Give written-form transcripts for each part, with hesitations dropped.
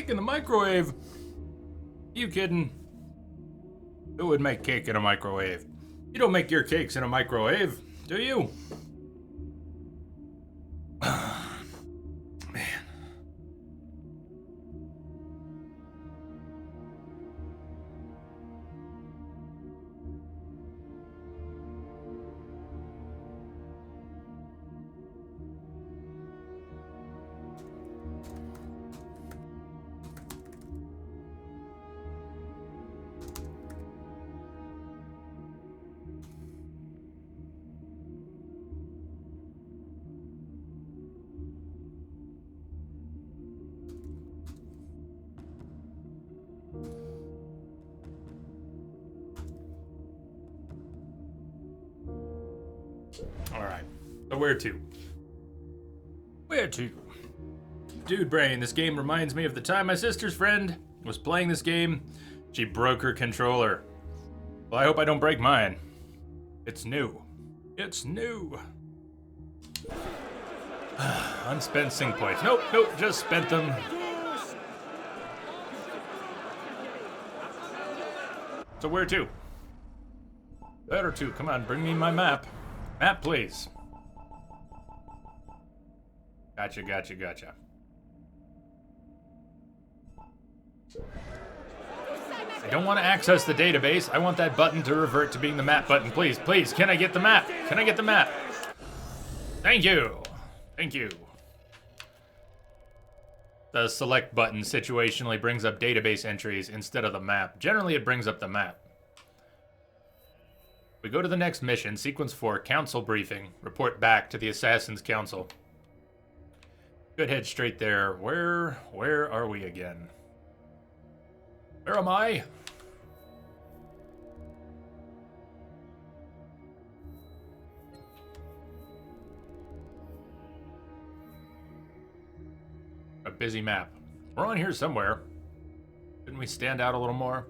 Cake in the microwave? You kidding? Who would make cake in a microwave? You don't make your cakes in a microwave, do you? Man. Alright, so where to? Where to? Dude Brain, this game reminds me of the time my sister's friend was playing this game. She broke her controller. Well, I hope I don't break mine. It's new. It's new. Unspent sync points. Nope, just spent them. So where to? Where to? Come on, bring me my map. Map, please. Gotcha. I don't want to access the database. I want that button to revert to being the map button. Please, can I get the map? Can I get the map? Thank you. The select button situationally brings up database entries instead of the map. Generally, it brings up the map. We go to the next mission, Sequence 4, Council Briefing. Report back to the Assassin's Council. Good, head straight there. Where are we again? Where am I? A busy map. We're on here somewhere. Couldn't we stand out a little more?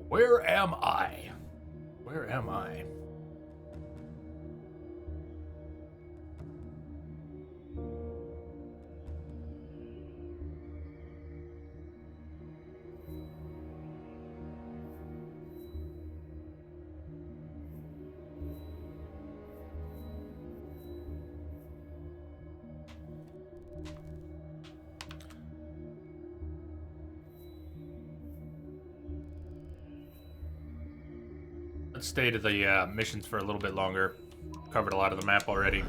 Where am I? Where am I? Let's stay to the missions for a little bit longer. Covered a lot of the map already.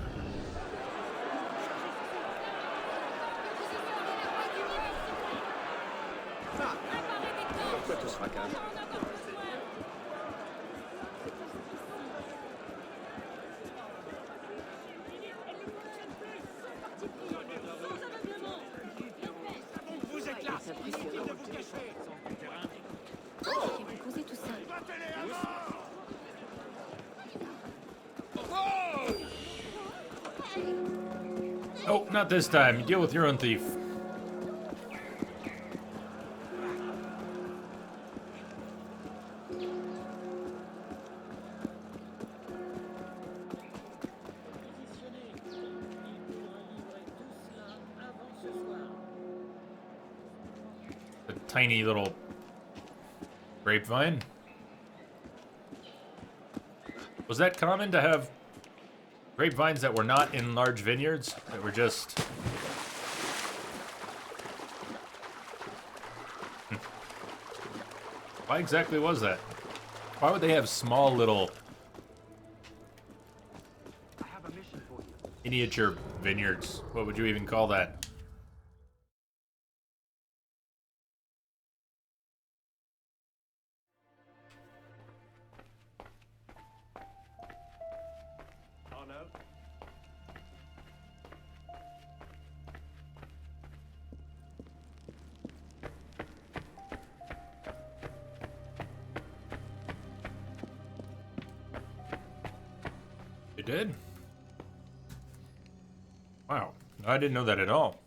Oh, not this time. You deal with your own thief. A tiny little grapevine. Was that common to have grapevines that were not in large vineyards, that were just... Why exactly was that? Why would they have small little miniature vineyards? What would you even call that? It did? Wow, I didn't know that at all.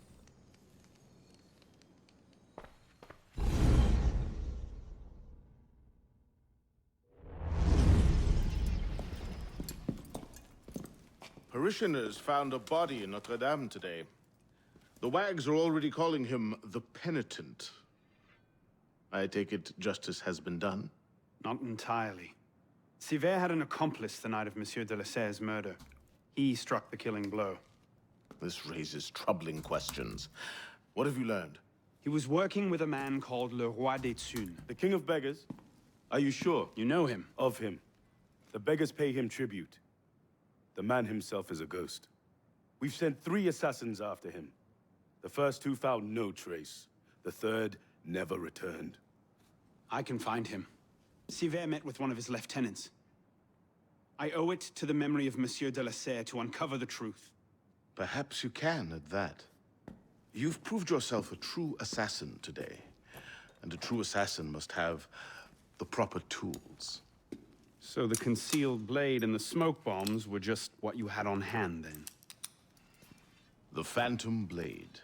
Parishioners found a body in Notre Dame today. The wags are already calling him the Penitent. I take it justice has been done? Not entirely. Sivert had an accomplice the night of Monsieur de la Serre's murder. He struck the killing blow. This raises troubling questions. What have you learned? He was working with a man called Le Roi des Thunes. The King of Beggars? Are you sure? You know him? Of him. The beggars pay him tribute. The man himself is a ghost. We've sent 3 assassins after him. The first 2 found no trace. The third never returned. I can find him. Sivert met with one of his lieutenants. I owe it to the memory of Monsieur de la Serre to uncover the truth. Perhaps you can at that. You've proved yourself a true assassin today. And a true assassin must have the proper tools. So the concealed blade and the smoke bombs were just what you had on hand, then? The Phantom Blade.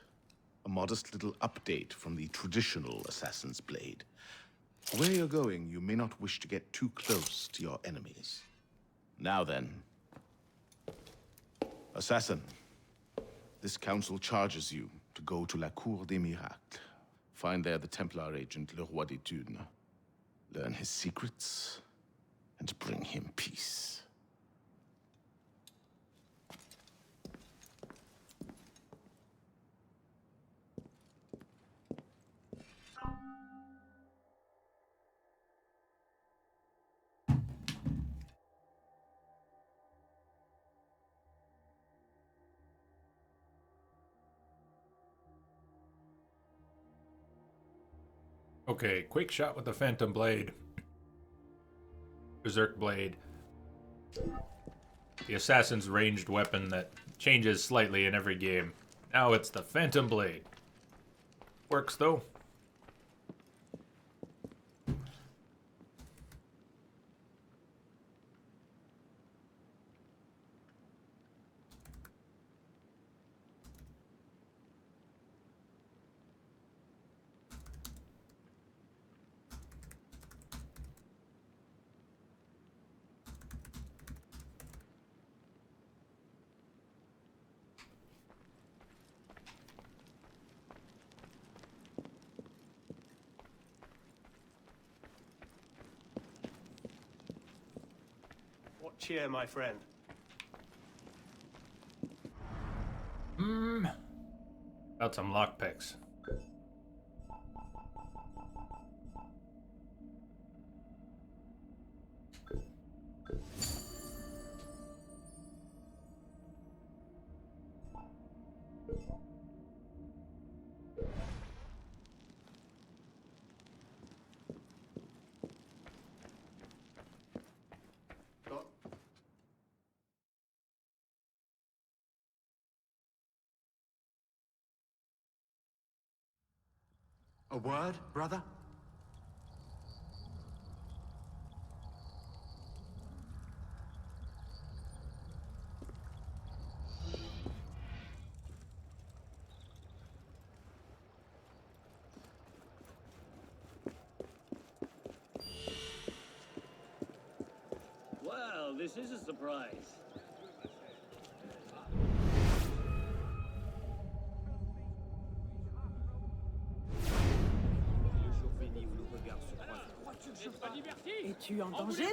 A modest little update from the traditional assassin's blade. Where you're going, you may not wish to get too close to your enemies. Now then. Assassin, this council charges you to go to La Cour des Miracles. Find there the Templar agent Le Roi des Thunes. Learn his secrets, and bring him peace. Okay, quick shot with the Phantom Blade. Berserk Blade. The assassin's ranged weapon that changes slightly in every game. Now it's the Phantom Blade. Works though. What cheer, my friend? Got some lockpicks. A word, brother? Well, this is a surprise.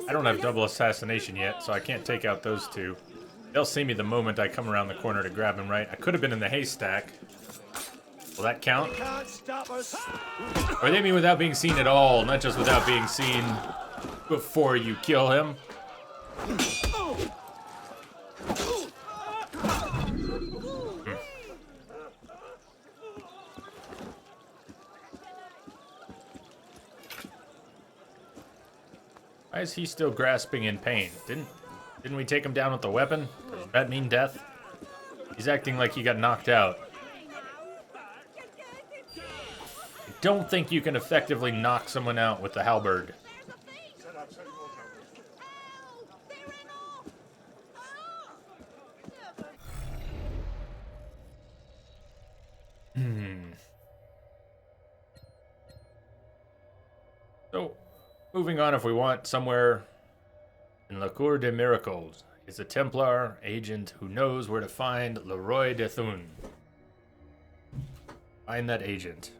I don't have double assassination yet, so I can't take out those two. They'll see me the moment I come around the corner to grab him, right? I could have been in the haystack. Will that count? Or they mean without being seen at all, not just without being seen before you kill him? Why is he still grasping in pain? Didn't we take him down with the weapon? Does that mean death? He's acting like he got knocked out. I don't think you can effectively knock someone out with the halberd. So, moving on if we want, somewhere in La Cour des Miracles is a Templar agent who knows where to find Le Roi des Thunes. Find that agent.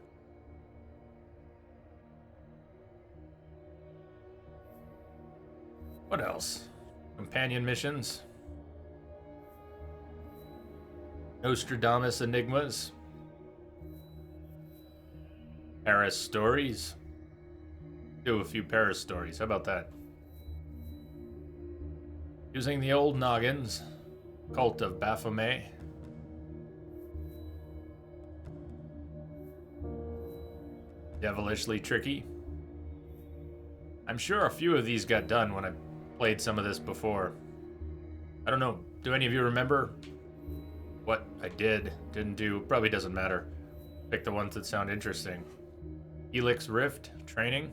What else? Companion missions. Nostradamus enigmas. Paris stories. Do a few Paris stories. How about that? Using the old noggins. Cult of Baphomet. Devilishly tricky. I'm sure a few of these got done when I played some of this before. I don't know. Do any of you remember what I didn't do? Probably doesn't matter. Pick the ones that sound interesting. Helix Rift training.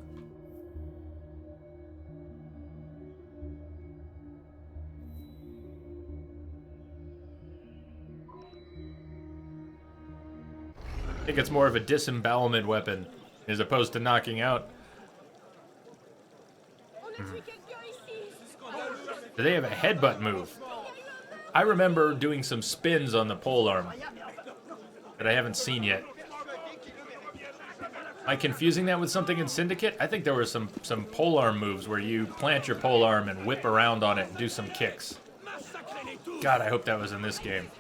I think it's more of a disembowelment weapon as opposed to knocking out. Do they have a headbutt move? I remember doing some spins on the polearm that I haven't seen yet. Am I confusing that with something in Syndicate? I think there were some polearm moves where you plant your polearm and whip around on it and do some kicks. God, I hope that was in this game.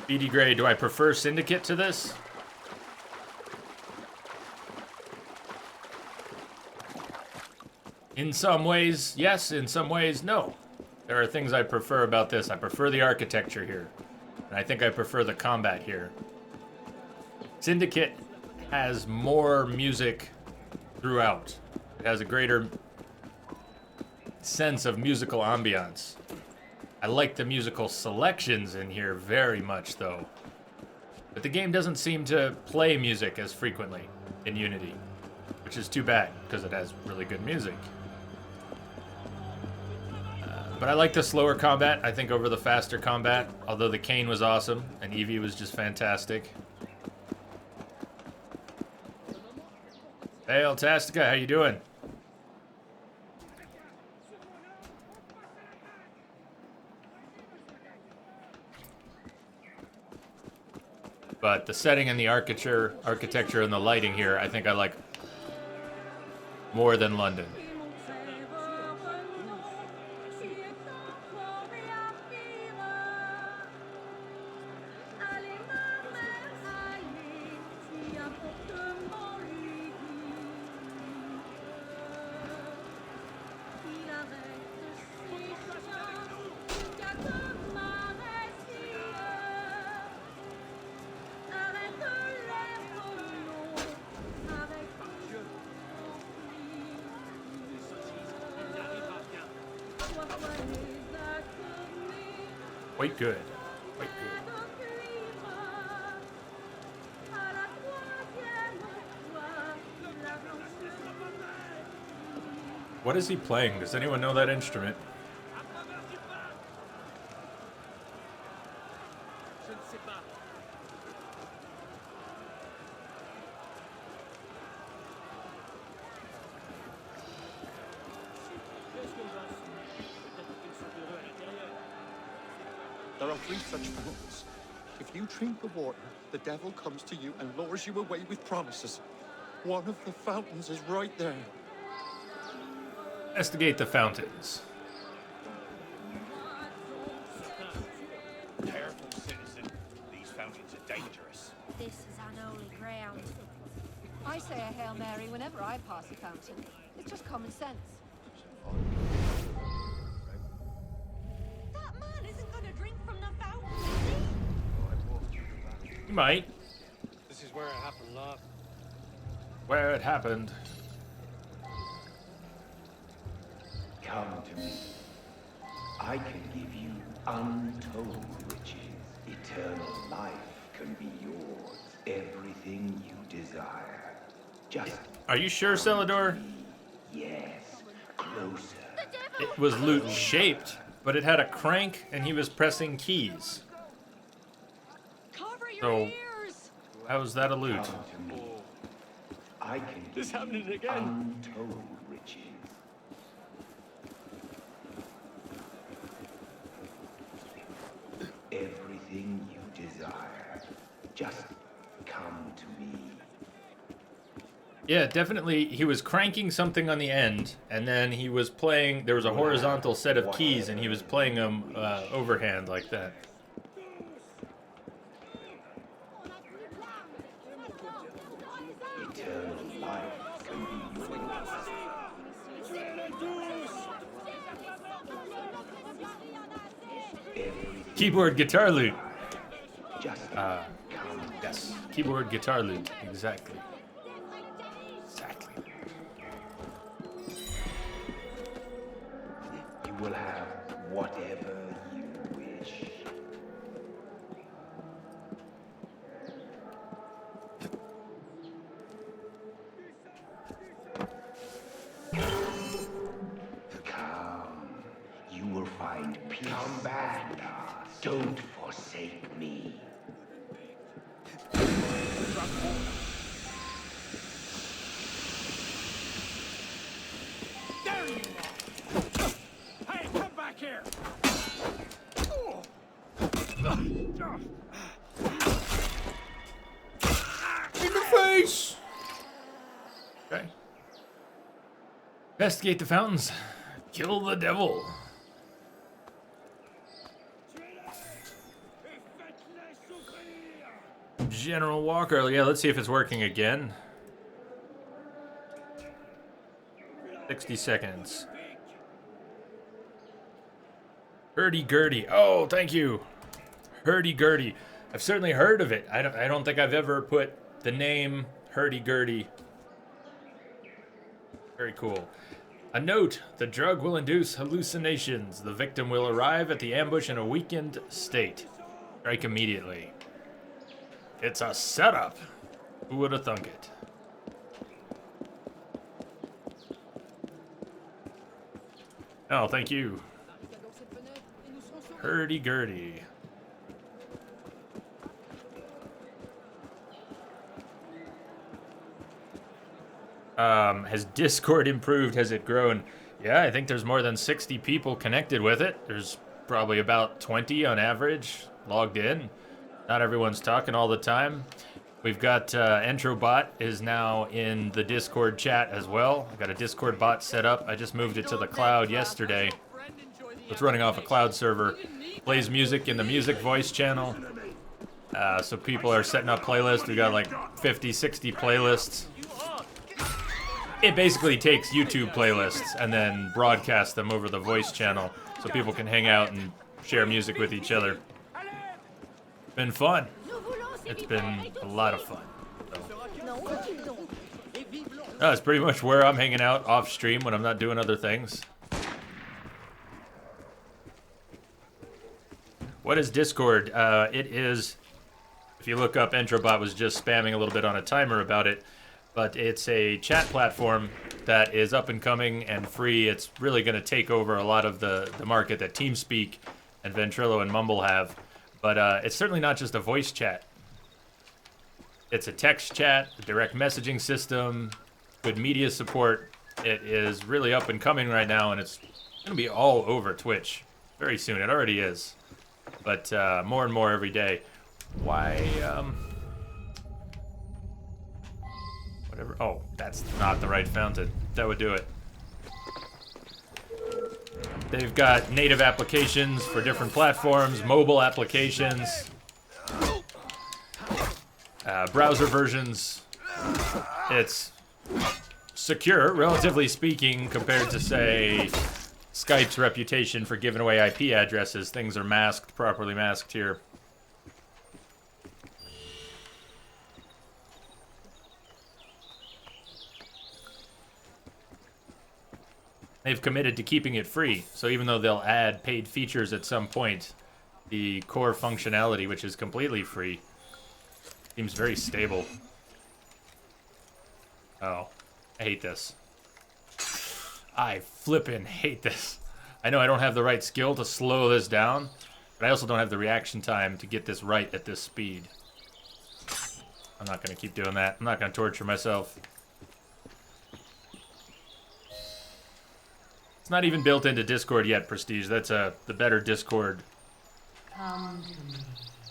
BD Gray, do I prefer Syndicate to this? In some ways, yes. In some ways, no. There are things I prefer about this. I prefer the architecture here. And I think I prefer the combat here. Syndicate has more music throughout. It has a greater sense of musical ambiance. I like the musical selections in here very much, though. But the game doesn't seem to play music as frequently in Unity, which is too bad, because it has really good music. But I like the slower combat, I think, over the faster combat, although the Kain was awesome, and Eevee was just fantastic. Hey, Altastica, how you doing? But the setting and the architecture and the lighting here, I think I like more than London. Quite good. Quite good. What is he playing? Does anyone know that instrument? There are 3 such fountains. If you drink the water, the devil comes to you and lures you away with promises. One of the fountains is right there. Investigate the fountains. Careful, citizen. These fountains are dangerous. This is unholy ground. I say a Hail Mary whenever I pass a fountain. It's just common sense. That man isn't gonna drink from the fountain, is he? You might. This is where it happened last. Where it happened. Come to me. I can give you untold riches. Eternal life can be yours. Everything you desire. Just Are you sure, Celador? yes, closer. It was loot shaped, but it had a crank and he was pressing keys. Cover your So- ears! How is that a loot? Come to me. I can give This happening you again. untold riches. Everything you desire. Just come to me. Yeah, definitely. He was cranking something on the end, and then he was playing. There was a horizontal set of keys, and he was playing them overhand like that. Eternal life can be yours. Keyboard guitar loot. Just Yes, keyboard guitar loot. Exactly. Exactly. you will have whatever you wish. Come, you will find peace. Come back. Don't forsake me. There you are! Hey, come back here! In the face! Okay. Investigate the fountains. Kill the devil. General Walker. Yeah, let's see if it's working again. 60 seconds. Hurdy-gurdy. Oh, thank you. Hurdy-gurdy. I've certainly heard of it. I don't think I've ever put the name hurdy-gurdy. Very cool. A note. The drug will induce hallucinations. The victim will arrive at the ambush in a weakened state. Strike immediately. It's a setup. Who would have thunk it? Oh, thank you. Hurdy-gurdy. Has Discord improved? Has it grown? Yeah, I think there's more than 60 people connected with it. There's probably about 20 on average logged in. Not everyone's talking all the time. We've got Entrobot is now in the Discord chat as well. I've got a Discord bot set up. I just moved it to the cloud yesterday. It's running off a cloud server. Plays music in the music voice channel. So people are setting up playlists. We've got like 50, 60 playlists. It basically takes YouTube playlists and then broadcasts them over the voice channel so people can hang out and share music with each other. Been fun. It's been a lot of fun. That's pretty much where I'm hanging out off stream when I'm not doing other things. What is Discord? It is, if you look up, Entrobot was just spamming a little bit on a timer about it, but it's a chat platform that is up and coming and free. It's really going to take over a lot of the market that TeamSpeak and Ventrilo and Mumble have, but it's certainly not just a voice chat. It's a text chat, a direct messaging system, good media support. It is really up and coming right now, and it's going to be all over Twitch very soon. It already is, but more and more every day. Why, whatever. Oh, that's not the right fountain. That would do it. They've got native applications for different platforms, mobile applications, browser versions. It's secure, relatively speaking, compared to, say, Skype's reputation for giving away IP addresses. Things are masked, properly masked here. They've committed to keeping it free, so even though they'll add paid features at some point, the core functionality, which is completely free, seems very stable. Oh, I hate this. I flippin' hate this. I know I don't have the right skill to slow this down, but I also don't have the reaction time to get this right at this speed. I'm not gonna keep doing that. I'm not gonna torture myself. It's not even built into Discord yet, Prestige. That's the better Discord.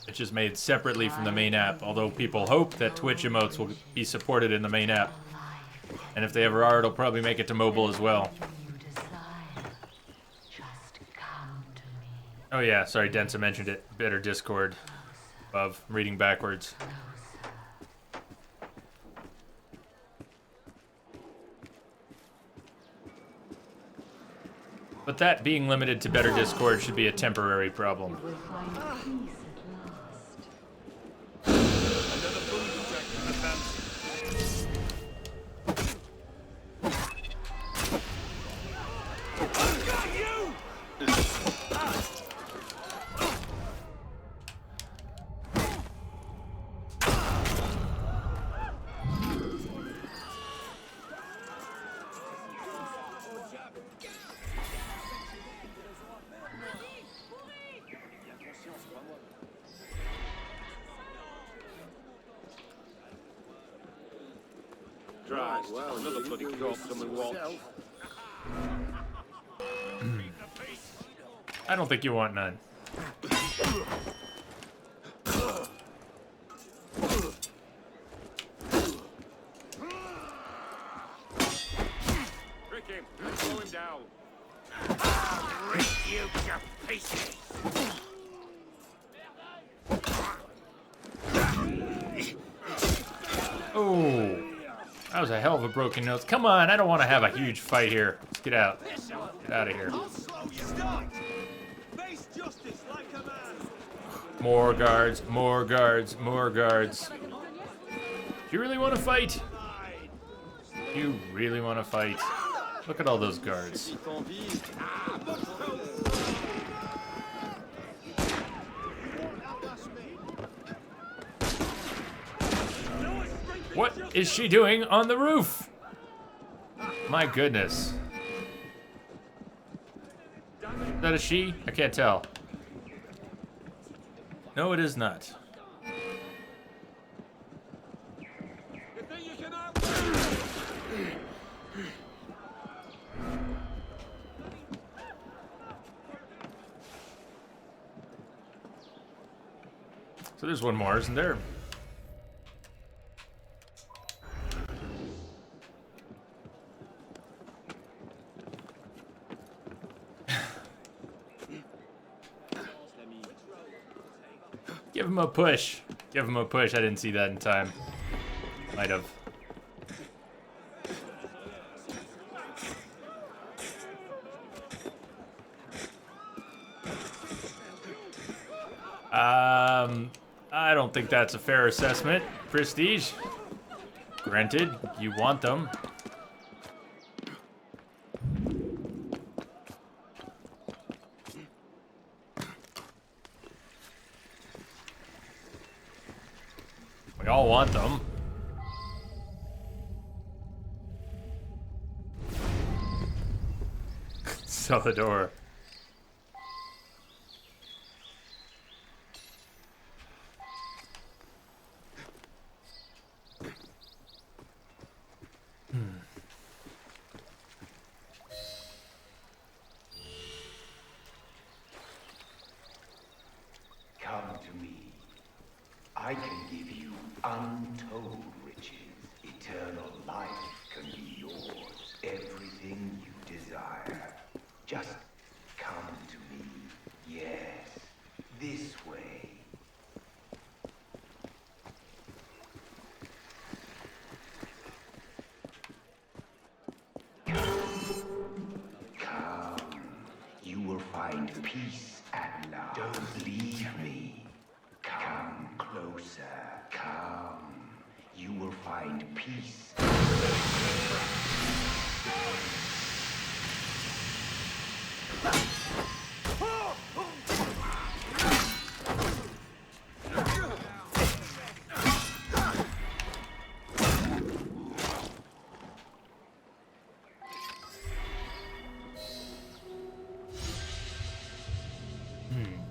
It's just made separately from the main app, although people hope that Twitch emotes will be supported in the main app. And if they ever are, it'll probably make it to mobile as well. Oh yeah, sorry, Densa mentioned it. Better Discord. Above, I'm reading backwards. But that being limited to better Discord should be a temporary problem. Another boom detector in the fence. I've got you! Christ, another bloody corpse someone walked. I don't think you want none. Prick him, slow him down. Rip you to pieces. Oh, that was a hell of a broken nose. Come on, I don't want to have a huge fight here. Let's get out. Get out of here. More guards, more guards, more guards. Do you really want to fight? You really want to fight? Look at all those guards. What is she doing on the roof? My goodness. Is that a she? I can't tell. No, it is not. So there's one more, isn't there? Give him a push. Give him a push. I didn't see that in time. Might have. I don't think that's a fair assessment. Prestige. Granted, you want them. We all want them. Sell the door. Come to me. I can give you untold riches. Eternal life can be yours. Everything you desire. Just come to me. Yes, this way. Come. You will find peace at last. Don't leave me. Come closer. Come. You will find peace.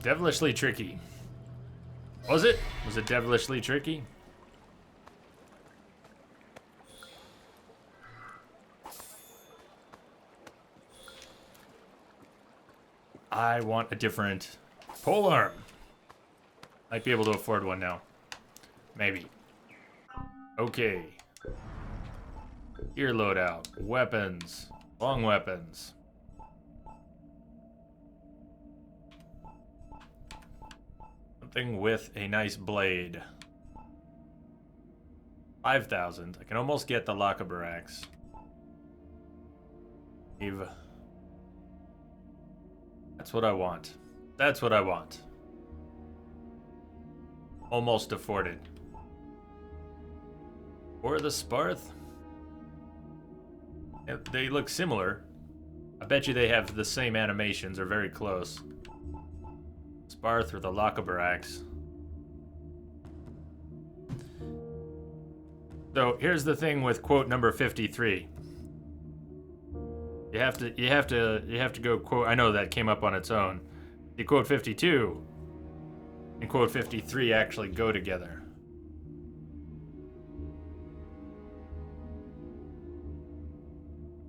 Devilishly tricky. Was it? Was it devilishly tricky? I want a different polearm. Might be able to afford one now. Maybe. Okay. Gear loadout. Weapons. Long weapons. Something with a nice blade. 5,000. I can almost get the Lakabarax. Eve. That's what I want. That's what I want. Almost afforded. Or the Sparth. They look similar. I bet you they have the same animations or very close. Sparth or the Lakabarax. So here's the thing with quote number 53. You have to go quote. I know that came up on its own. The quote 52 and quote 53 actually go together.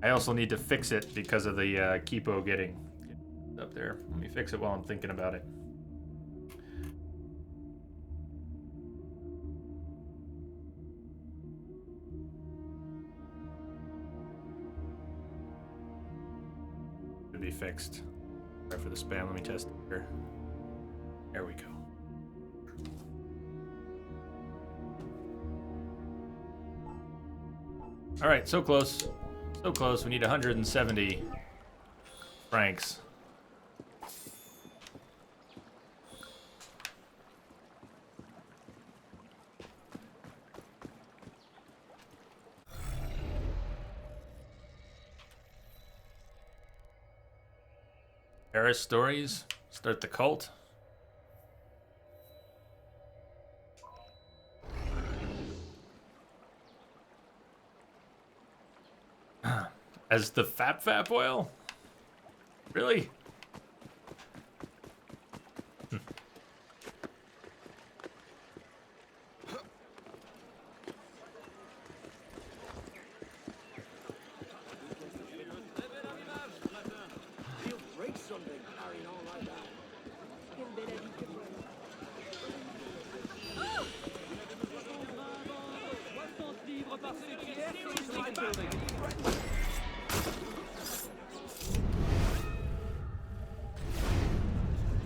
I also need to fix it because of the Kipo getting up there. Let me fix it while I'm thinking about it. Should be fixed. Sorry for the spam. Let me test it here. There we go. All right, so close. So close. We need 170 francs. Paris stories. Start the cult. As the Fap oil? Really?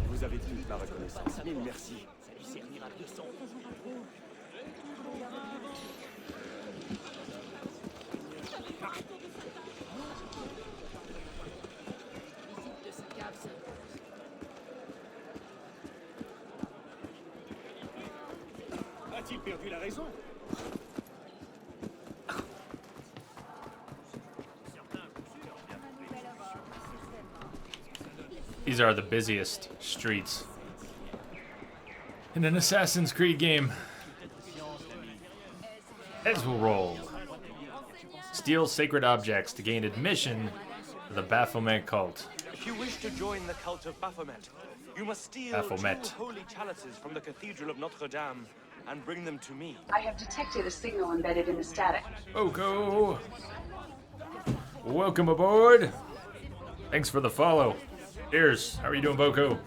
Vous avez tous ma reconnaissance. Mille merci. Ça lui servira de leçon. A-t-il perdu la raison? These are the busiest streets in an Assassin's Creed game. Heads will roll. Steal sacred objects to gain admission to the Baphomet cult. If you wish to join the cult of Baphomet, you must steal Baphomet. 2 holy chalices from the Cathedral of Notre Dame and bring them to me. I have detected a signal embedded in the static. Boko! Welcome aboard! Thanks for the follow. Cheers. How are you doing, Boko?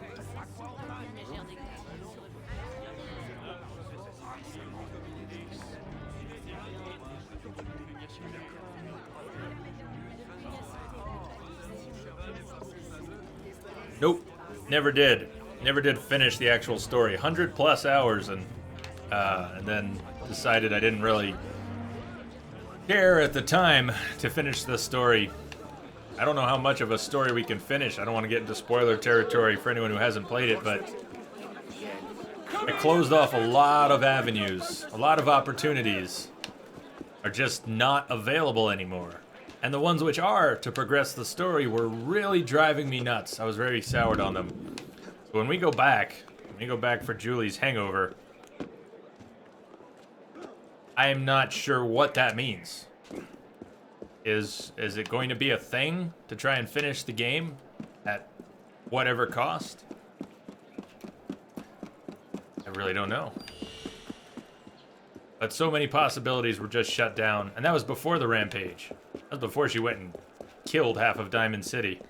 Nope. Never did. Never did finish the actual story. 100+ hours and then decided I didn't really care at the time to finish the story. I don't know how much of a story we can finish. I don't want to get into spoiler territory for anyone who hasn't played it, but I closed off a lot of avenues. A lot of opportunities are just not available anymore. And the ones which are to progress the story were really driving me nuts. I was very soured on them. So when we go back for Julie's hangover, I am not sure what that means. Is it going to be a thing to try and finish the game at whatever cost? I really don't know. But so many possibilities were just shut down, and that was before the rampage. That was before she went and killed half of Diamond City.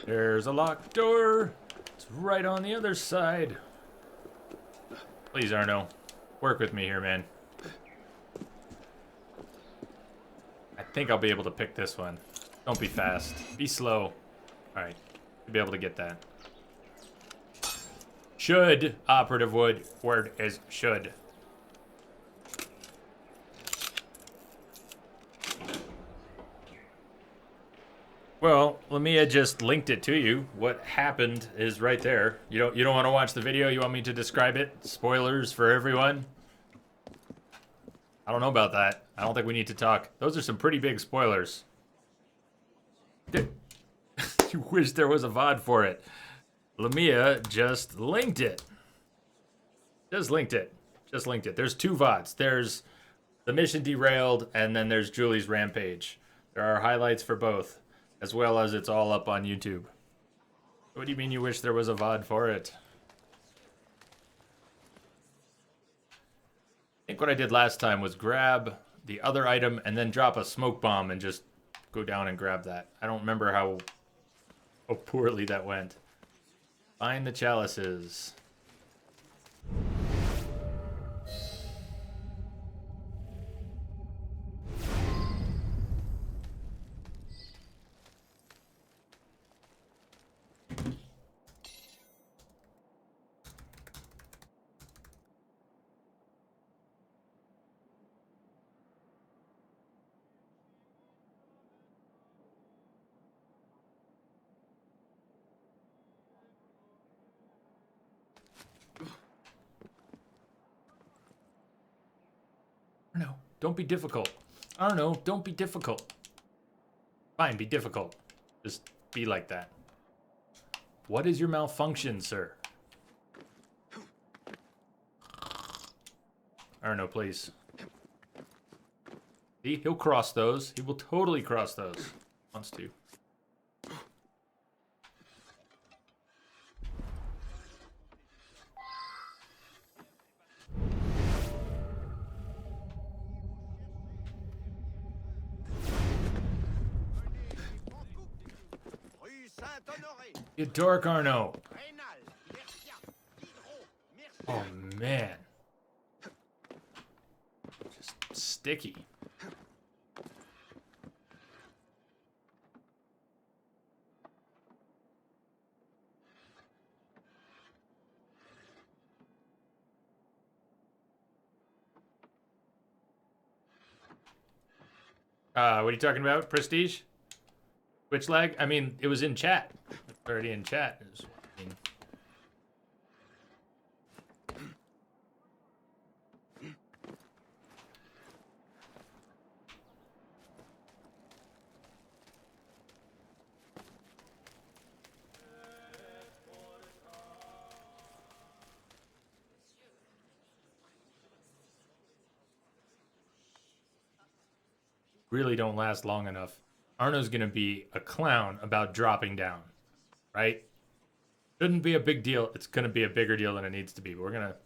There's a locked door. It's right on the other side. Please, Arno. Work with me here, man. I think I'll be able to pick this one. Don't be fast. Be slow. Alright. You'll be able to get that. Should. Operative word is should. Well, Lamia just linked it to you. What happened is right there. You don't want to watch the video? You want me to describe it? Spoilers for everyone? I don't know about that. I don't think we need to talk. Those are some pretty big spoilers. You wish there was a VOD for it. Lamia just linked it. Just linked it. Just linked it. There's 2 VODs. There's the mission derailed, and then there's Julie's rampage. There are highlights for both, as well as it's all up on YouTube. What do you mean you wish there was a VOD for it? I think what I did last time was grab the other item and then drop a smoke bomb and just go down and grab that. I don't remember how poorly that went. Find the chalices. No, don't be difficult. I don't know, don't be difficult. Fine, be difficult. Just be like that. What is your malfunction, sir? I don't know, please. See, he'll cross those. He will totally cross those. Wants to. You dork, Arno. Oh, man. Just sticky. What are you talking about? Prestige? Twitch lag? I mean, it was in chat. It's already in chat. Really don't last long enough. Arno's gonna be a clown about dropping down, right? Shouldn't be a big deal. It's gonna be a bigger deal than it needs to be. But we're gonna...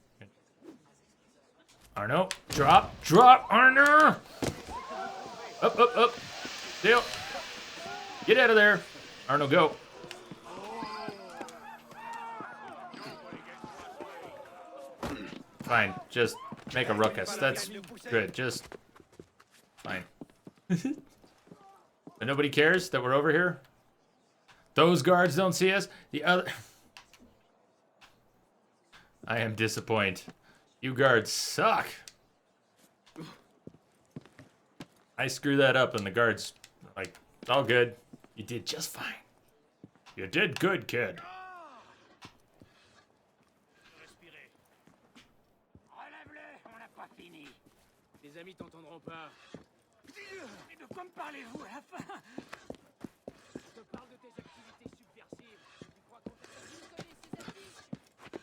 Arno, drop, Arno! Up. Dale, get out of there. Arno, go. Fine, just make a ruckus. That's good, just... Fine. And nobody cares that we're over here? Those guards don't see us? The other... I am disappointed. You guards suck. I screw that up and the guards, like, it's all good. You did just fine. You did good, kid. Les amis t'entendront pas. Et de quoi me parlez-vous à la fin? Je te parle de tes activités subversives. Tu crois qu'on t'a dit?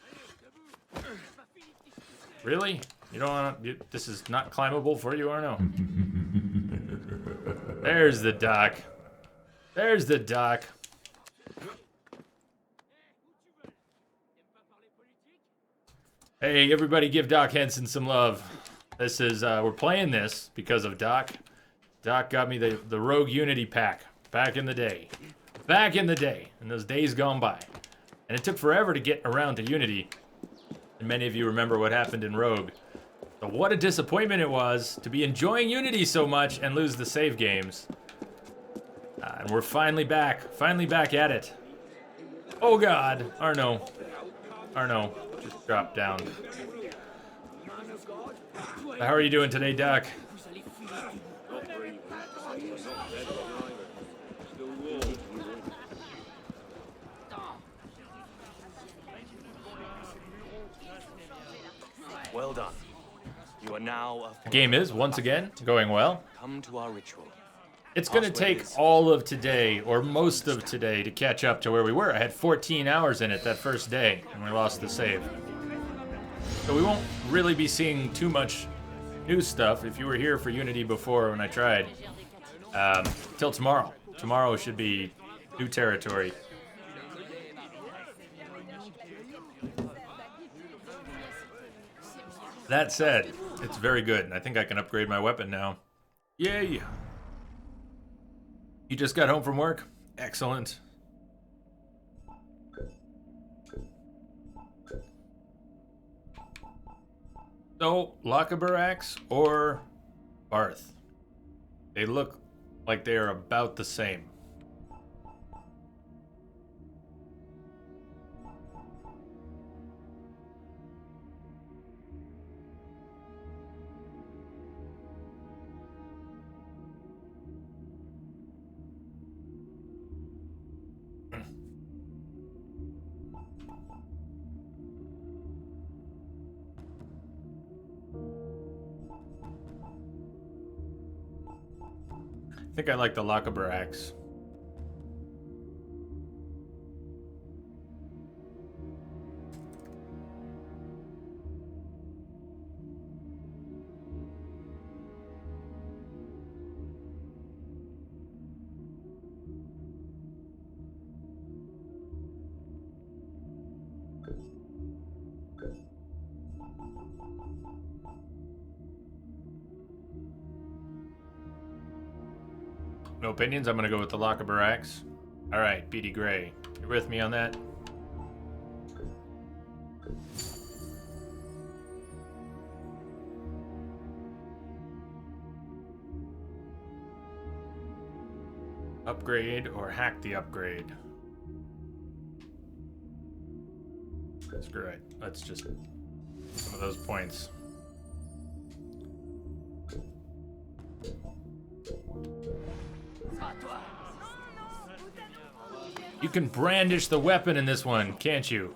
Allez, debout. J'ai pas fini de discuter. Really? You don't want to... This is not climbable for you, or no? There's the dock. There's the dock. Hey, everybody give Doc Henson some love. This is, we're playing this because of Doc. Doc got me the Rogue Unity pack back in the day. Back in the day, in those days gone by. And it took forever to get around to Unity. And many of you remember what happened in Rogue. So what a disappointment it was to be enjoying Unity so much and lose the save games. And we're finally back at it. Oh God, Arno, just dropped down. How are you doing today, Doc? Well done. You are now The game is, once again, going well. Come to our ritual. It's going to take all of today, or most of today, to catch up to where we were. I had 14 hours in it that first day, and we lost the save. So we won't really be seeing too much new stuff. If you were here for Unity before when I tried, till tomorrow. Tomorrow should be new territory. That said, it's very good, and I think I can upgrade my weapon now. Yay! You just got home from work? Excellent. So, Lochaber Axe or Barth? They look like they are about the same. I think I like the Lochaber Axe. No opinions? I'm gonna go with the Lochaber Axe. Alright, BD Gray. You with me on that? Upgrade or hack the upgrade? Screw it. Let's just some of those points. You can brandish the weapon in this one, can't you?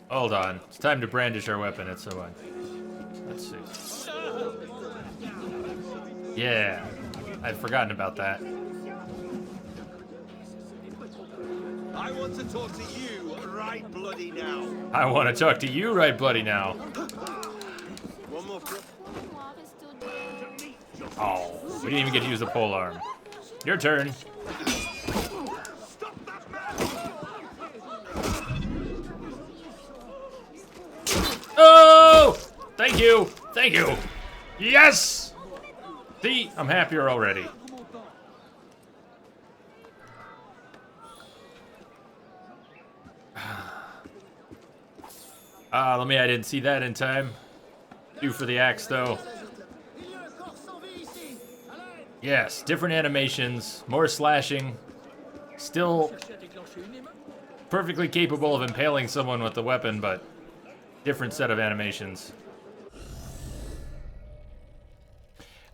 Hold on. It's time to brandish our weapon at someone. Let's see. Yeah. I'd forgotten about that. I want to talk to you right bloody now. I want to talk to you right bloody now. One more. Oh, we didn't even get to use the pole arm. Your turn. Oh! Thank you! Thank you! Yes! See, I'm happier already. Let me, I didn't see that in time. Due for the axe, though. Yes, different animations, more slashing. Still perfectly capable of impaling someone with the weapon, but different set of animations.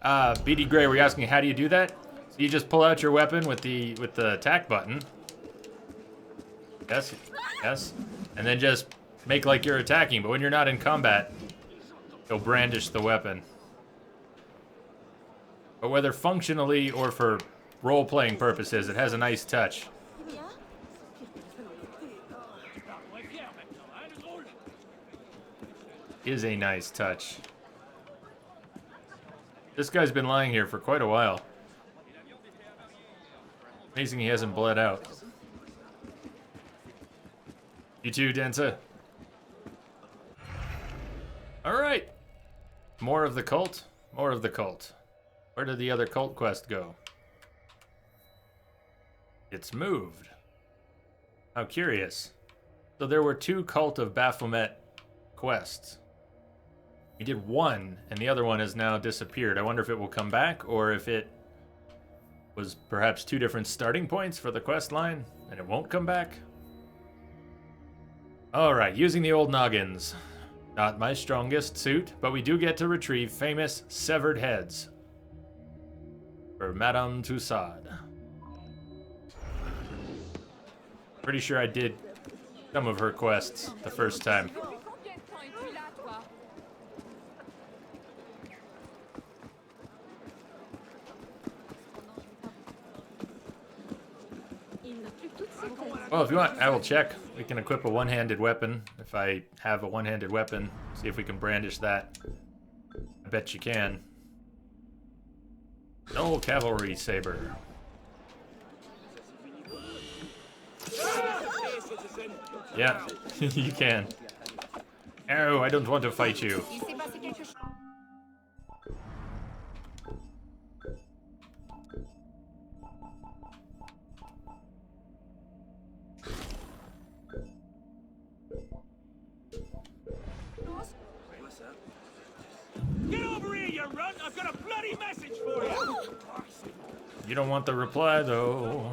BD Gray, were you asking how do you do that? So you just pull out your weapon with the attack button. Yes, yes. And then just make like you're attacking, but when you're not in combat, you'll brandish the weapon. But whether functionally or for role-playing purposes, it has a nice touch. Is a nice touch. This guy's been lying here for quite a while. Amazing he hasn't bled out. You too, Densa. Alright. More of the cult. More of the cult. Where did the other cult quest go? It's moved. How curious. So there were 2 Cult of Baphomet quests. We did one, and the other one has now disappeared. I wonder if it will come back, or if it was perhaps 2 different starting points for the quest line, and it won't come back. Alright, using the old noggins. Not my strongest suit, but we do get to retrieve famous severed heads for Madame Tussaud. Pretty sure I did some of her quests the first time. Well, if you want, I will check. We can equip a one-handed weapon. If I have a one-handed weapon, see if we can brandish that. I bet you can. No cavalry saber. Yeah, you can. Oh, I don't want to fight you. Get over here, you runt! I've got a bloody message for you! You don't want the reply, though.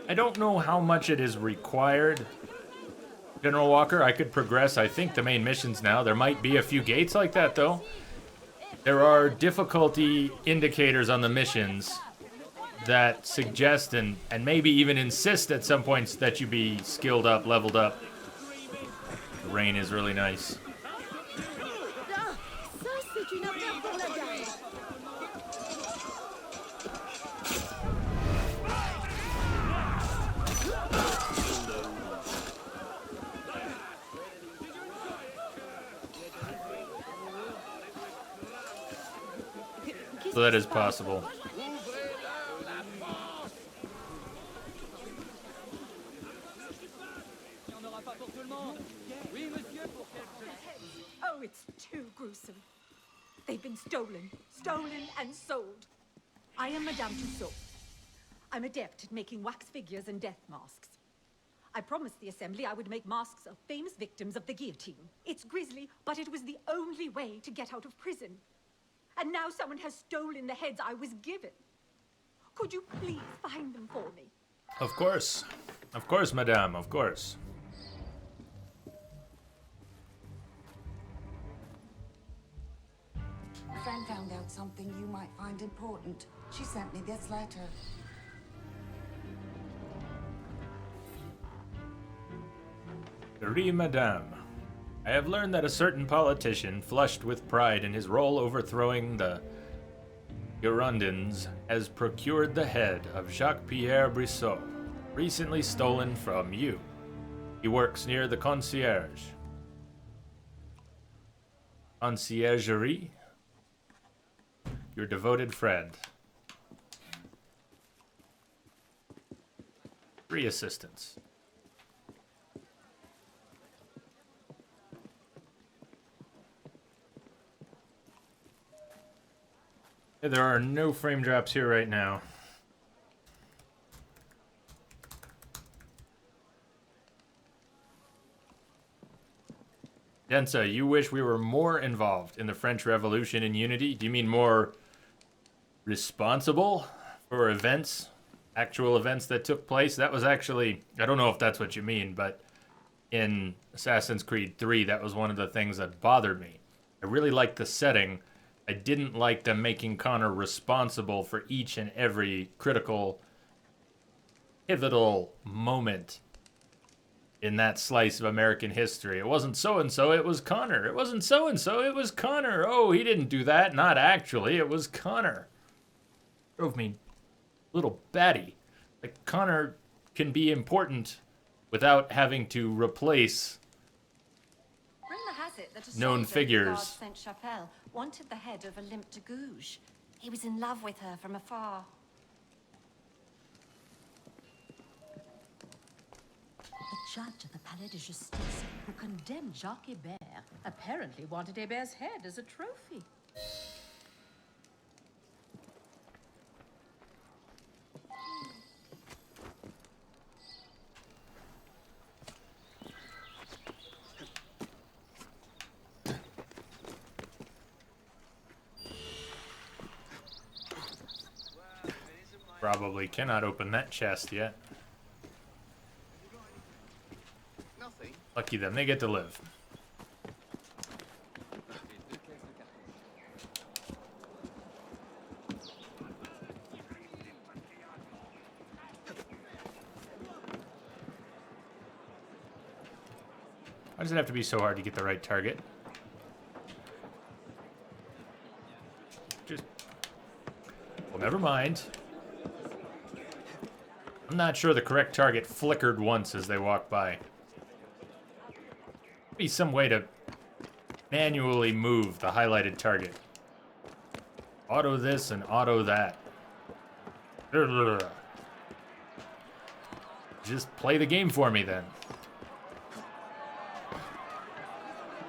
I don't know how much it is required. General Walker, I could progress, I think, the main missions now. There might be a few gates like that, though. There are difficulty indicators on the missions that suggest and maybe even insist at some points that you be skilled up, leveled up. The rain is really nice. So that is possible. Oh, it's too gruesome. They've been stolen and sold. I am Madame Tussaud. I'm adept at making wax figures and death masks. I promised the Assembly I would make masks of famous victims of the guillotine. It's grisly, but it was the only way to get out of prison. And now someone has stolen the heads I was given. Could you please find them for me? Of course. Of course, madame, of course. A friend found out something you might find important. She sent me this letter. Dear Madame, I have learned that a certain politician, flushed with pride in his role overthrowing the Girondins, has procured the head of Jacques-Pierre Brissot, recently stolen from you. He works near the concierge. Conciergerie? Your devoted friend. 3 assistants. There are no frame drops here right now. Densa, you wish we were more involved in the French Revolution and Unity? Do you mean more responsible for events, actual events that took place? That was actually, I don't know if that's what you mean, but in Assassin's Creed 3, that was one of the things that bothered me. I really liked the setting. I didn't like them making Connor responsible for each and every critical, pivotal moment in that slice of American history. It wasn't so-and-so, it was Connor. It wasn't so-and-so, it was Connor. Oh, he didn't do that. Not actually, it was Connor. Drove me a little batty. Like, Connor can be important without having to replace known figures. Saint-Chapelle wanted the head of Olympe de Gouges. He was in love with her from afar. The judge of the Palais de Justice, who condemned Jacques Hébert, apparently wanted Hébert's head as a trophy. Probably cannot open that chest yet. Nothing. Lucky them, they get to live. Why does it have to be so hard to get the right target? Just... Well, never mind. I'm not sure the correct target flickered once as they walked by. Be some way to manually move the highlighted target. Auto this and auto that. Just play the game for me then.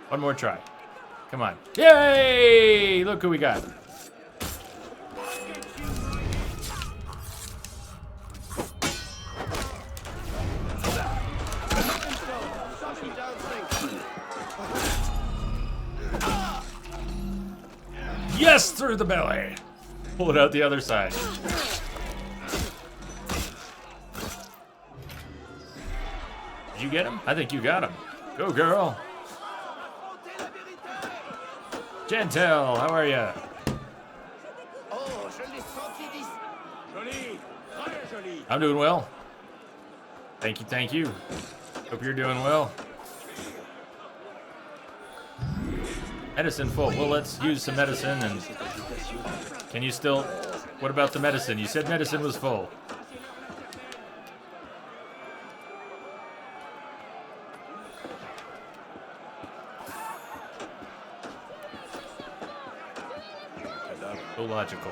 One more try. Come on. Yay! Look who we got. Yes, through the belly. Pull it out the other side. Did you get him? I think you got him. Go, girl. Chantel, how are ya? I'm doing well. Thank you, thank you. Hope you're doing well. Medicine full. Well, let's use some medicine. And can you still... What about the medicine? You said medicine was full. So logical.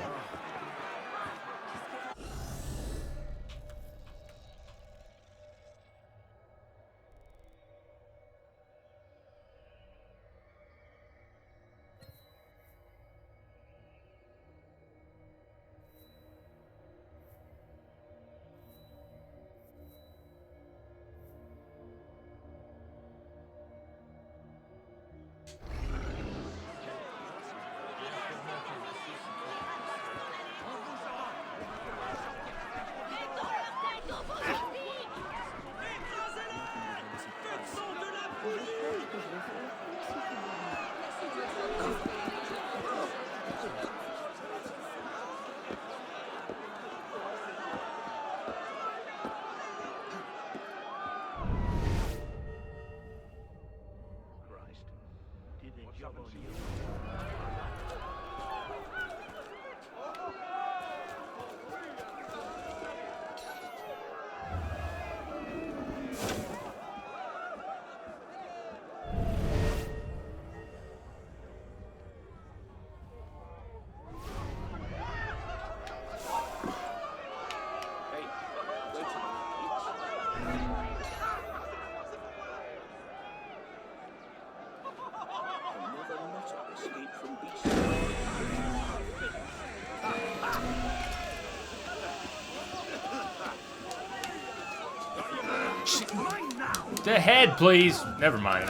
The head, please. Never mind.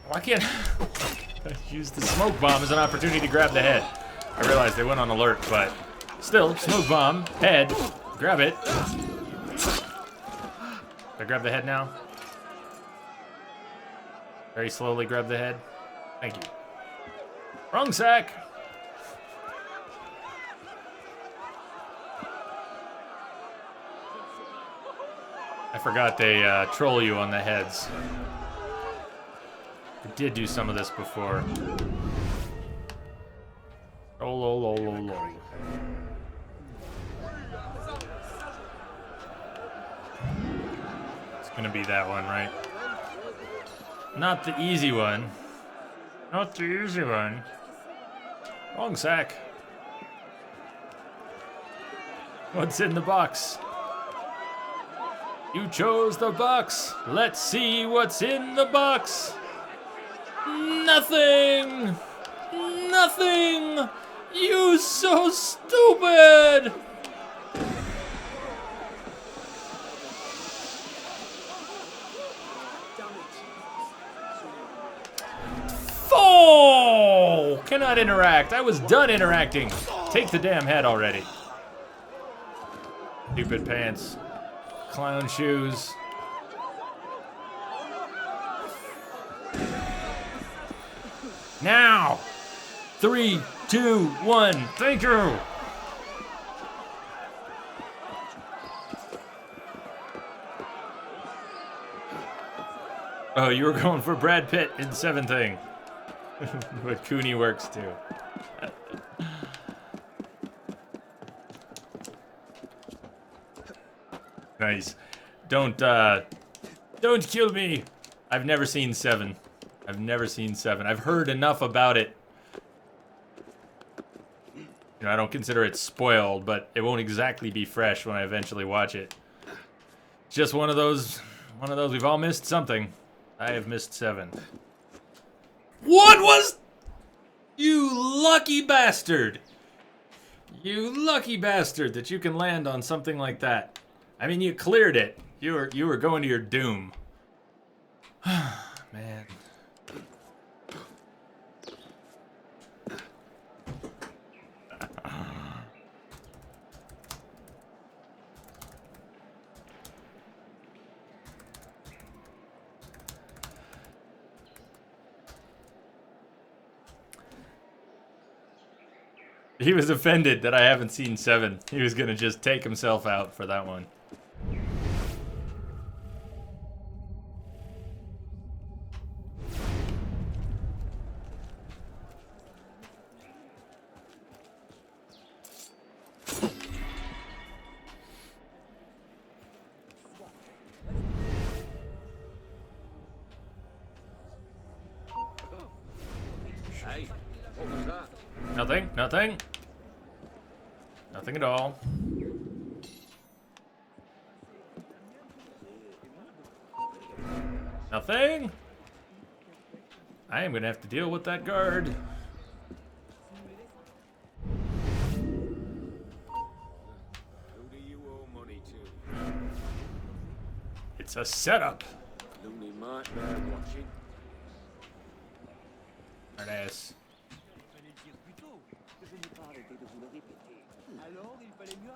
Why can't I use the smoke bomb as an opportunity to grab the head? I realized they went on alert, but still, smoke bomb, head, grab it. I grab the head now? Very slowly grab the head. Thank you. Wrong sack. I forgot they troll you on the heads. I did do some of this before. It's gonna be that one, right? Not the easy one. Not the easy one. Wrong sack. What's in the box? You chose the box. Let's see what's in the box. Nothing. Nothing. You so stupid. Oh! Cannot interact. I was done interacting. Take the damn head already. Stupid pants. Clown shoes. Now! 3, 2, 1. Thank you! Oh, you were going for Brad Pitt in Seven Thing. But Cooney works too. Nice. Don't kill me. I've never seen Seven. I've never seen Seven. I've heard enough about it. You know, I don't consider it spoiled, but it won't exactly be fresh when I eventually watch it. Just one of those we've all missed something. I have missed Seven. What was... You lucky bastard! You lucky bastard that you can land on something like that. I mean, you cleared it. You were going to your doom. Man. He was offended that I haven't seen Seven. He was gonna just take himself out for that one. Hey, what was that? Nothing, nothing. Nothing at all. Nothing. I am gonna have to deal with that guard. Who do you owe money to? It's a setup. Looney might bear watching. Hard ass.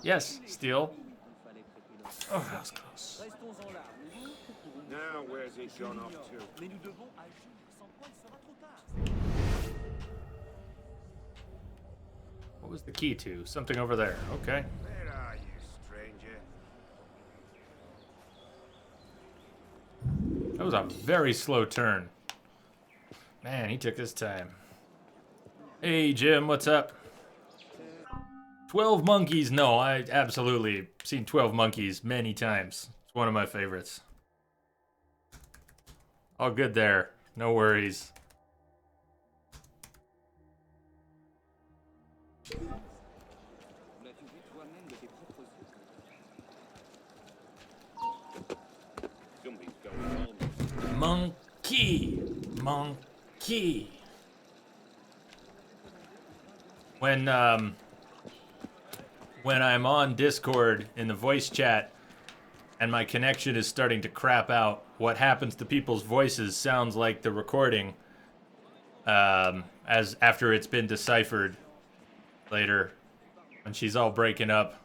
Yes, Steel. Oh, that was close. Now where's it gone off to? What was the key to? Something over there. Okay. Where are you, stranger? That was a very slow turn. Man, he took his time. Hey, Jim, what's up? 12 Monkeys. No, I absolutely seen 12 Monkeys many times. It's one of my favorites. All good there. No worries. Monkey. Monkey. When I'm on Discord in the voice chat and my connection is starting to crap out, what happens to people's voices sounds like the recording as after it's been deciphered later when she's all breaking up.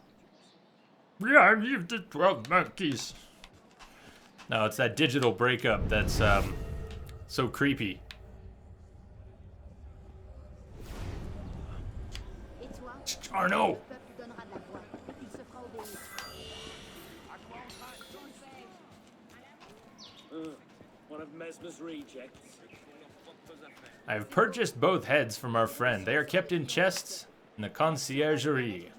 Yeah, you've did 12 monkeys. No, it's that digital breakup that's so creepy. Arno! One of Mesmer's rejects. I have purchased both heads from our friend. They are kept in chests in the conciergerie.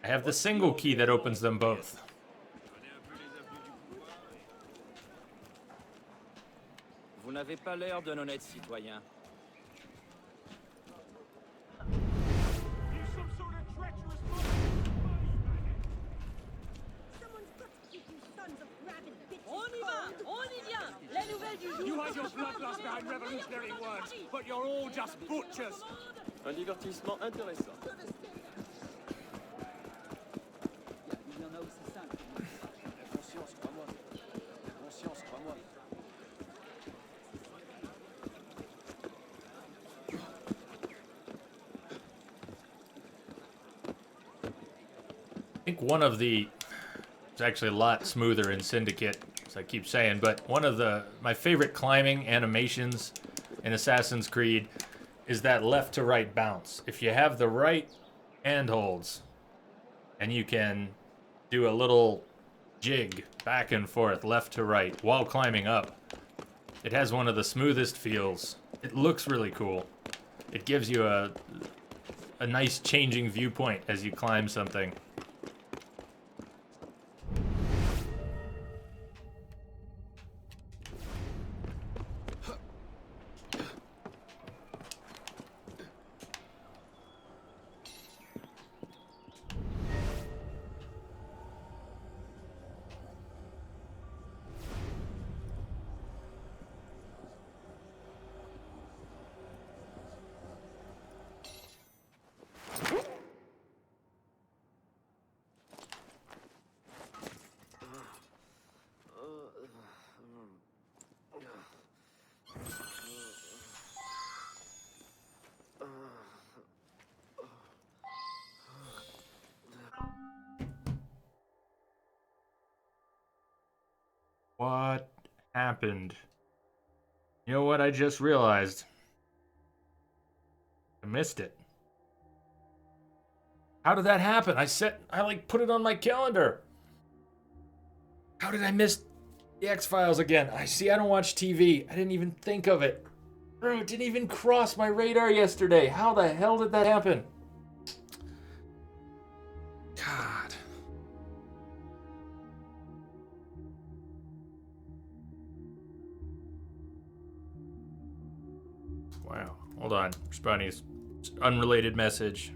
I have the single key that opens them both. Vous n'avez pas l'air d'un honnête citoyen. You hide your bloodlust behind revolutionary words, but you're all just butchers. Un divertissement intéressant. Conscience, crois-moi. Conscience, crois-moi. think one of the... It's actually a lot smoother in Syndicate, as I keep saying, but one of my favorite climbing animations in Assassin's Creed is that left to right bounce. If you have the right handholds and you can do a little jig back and forth, left to right, while climbing up, it has one of the smoothest feels. It looks really cool. It gives you a nice changing viewpoint as you climb something. What happened? You know what I just realized? I missed it. How did that happen? I like put it on my calendar. How did I miss the X-Files again? I don't watch TV. I didn't even think of it. It didn't even cross my radar yesterday. How the hell did that happen? God. Wow. Hold on. Responding to unrelated message.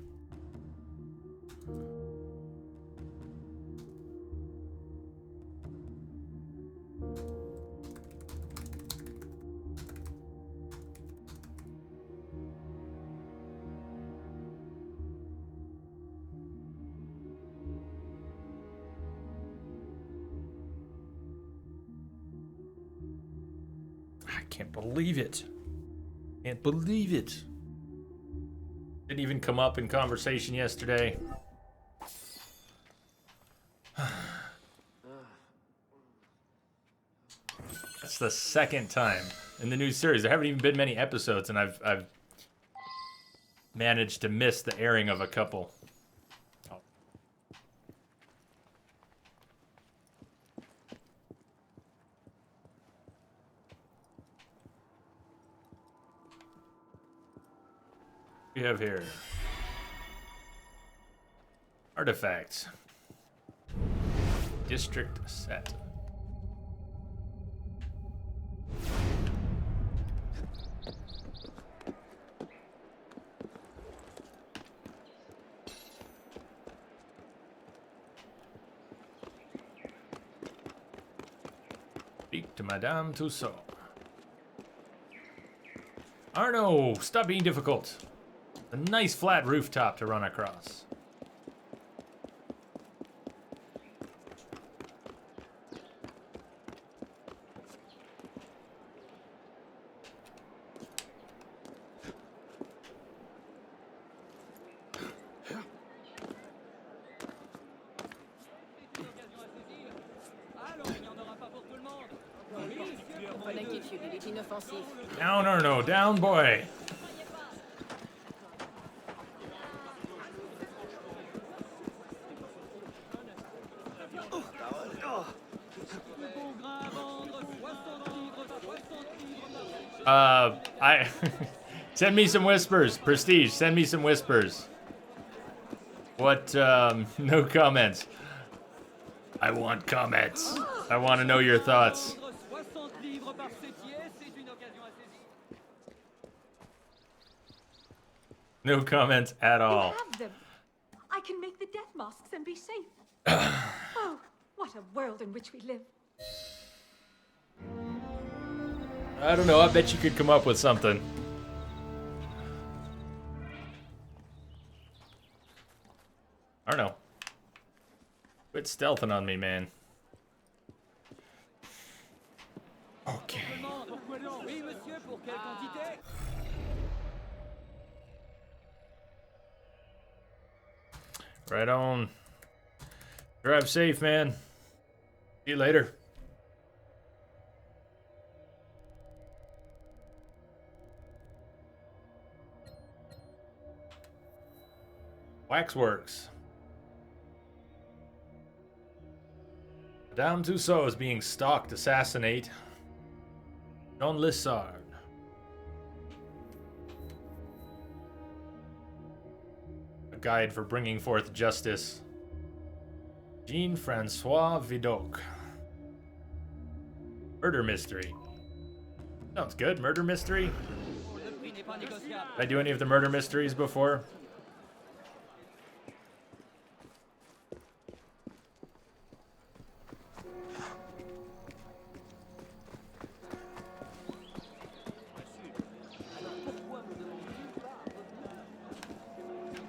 I can't believe it. Can't believe it. Didn't even come up in conversation yesterday. That's the second time in the new series. There haven't even been many episodes, and I've managed to miss the airing of a couple. Oh. We have here artifacts. District set. Speak to Madame Tussaud. Arno, stop being difficult. A nice flat rooftop to run across. Down, Arno, down, boy. Send me some whispers. Prestige, send me some whispers. What, no comments. I want comments. I want to know your thoughts. No comments at all. You have them. I can make the death masks and be safe. Oh, what a world in which we live. I don't know. I bet you could come up with something. I don't know. Quit stealthing on me, man. Okay. Right on. Drive safe, man. See you later. Waxworks. Madame Tussaud is being stalked. Assassinate Jean Lissard. A guide for bringing forth justice. Jean-Francois Vidocq. Murder mystery. Sounds good. Murder mystery. Did I do any of the murder mysteries before?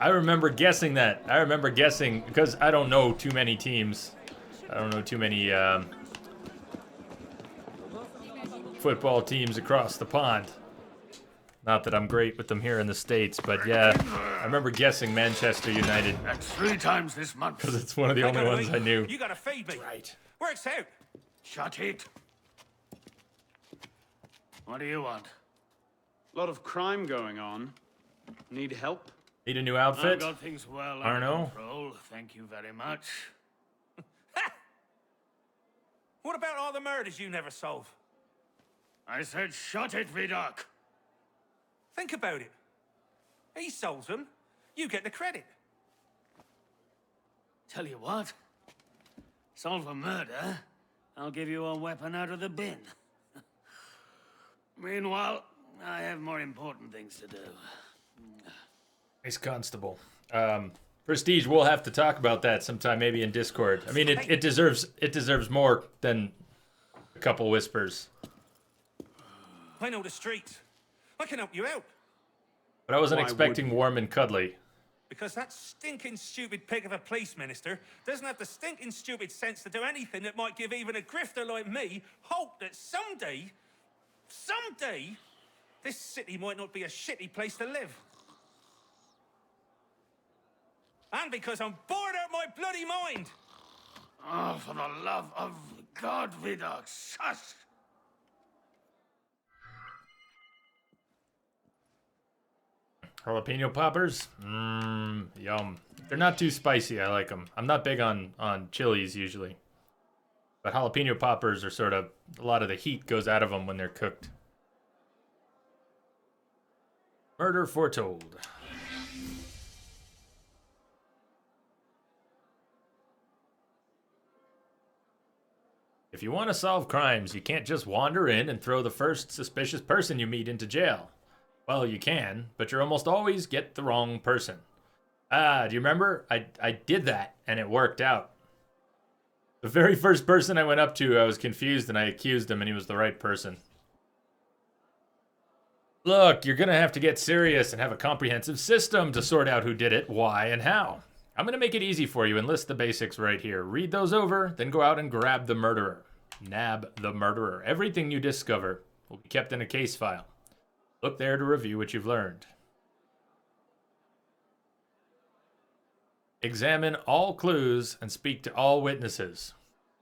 I remember guessing that. I remember guessing because I don't know too many teams. I don't know too many football teams across the pond. Not that I'm great with them here in the States, but yeah, I remember guessing Manchester United. That's 3 times this month. Because it's one of the only ones I knew. You gotta feed me. Right. Works out. Shut it. What do you want? A lot of crime going on. Need help? Need a new outfit? I've got things well under control. Thank you very much. What about all the murders you never solve? I said shut it, Vidocq. Think about it. He solves them. You get the credit. Tell you what. Solve a murder, I'll give you a weapon out of the bin. Meanwhile, I have more important things to do. Nice constable. Prestige, we'll have to talk about that sometime, maybe in Discord. I mean, it deserves more than a couple whispers. I know the streets. I can help you out. But I wasn't expecting warm and cuddly. Because that stinking stupid pig of a police minister doesn't have the stinking stupid sense to do anything that might give even a grifter like me hope that someday, this city might not be a shitty place to live. And because I'm bored out my bloody mind. Oh, for the love of God, Vidocq, shush! Jalapeno poppers? Yum. They're not too spicy. I like them. I'm not big on chilies usually. But jalapeno poppers are sort of, a lot of the heat goes out of them when they're cooked. Murder foretold. If you want to solve crimes, you can't just wander in and throw the first suspicious person you meet into jail. Well, you can, but you almost always get the wrong person. Do you remember? I did that, and it worked out. The very first person I went up to, I was confused, and I accused him, and he was the right person. Look, you're going to have to get serious and have a comprehensive system to sort out who did it, why, and how. I'm going to make it easy for you and list the basics right here. Read those over, then go out and grab the murderer. Nab the murderer. Everything you discover will be kept in a case file. Look there to review what you've learned. Examine all clues and speak to all witnesses.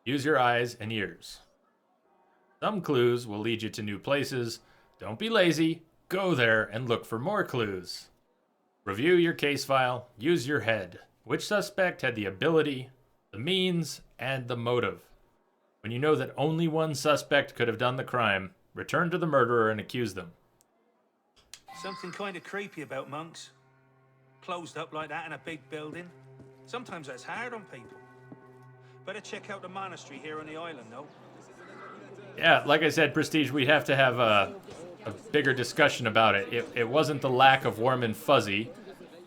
Use your eyes and ears. Some clues will lead you to new places. Don't be lazy. Go there and look for more clues. Review your case file. Use your head. Which suspect had the ability, the means, and the motive? When you know that only one suspect could have done the crime, return to the murderer and accuse them. Something kind of creepy about monks. Closed up like that in a big building. Sometimes that's hard on people. Better check out the monastery here on the island, though. Yeah, like I said, Prestige, we'd have to have a bigger discussion about it. It wasn't the lack of warm and fuzzy.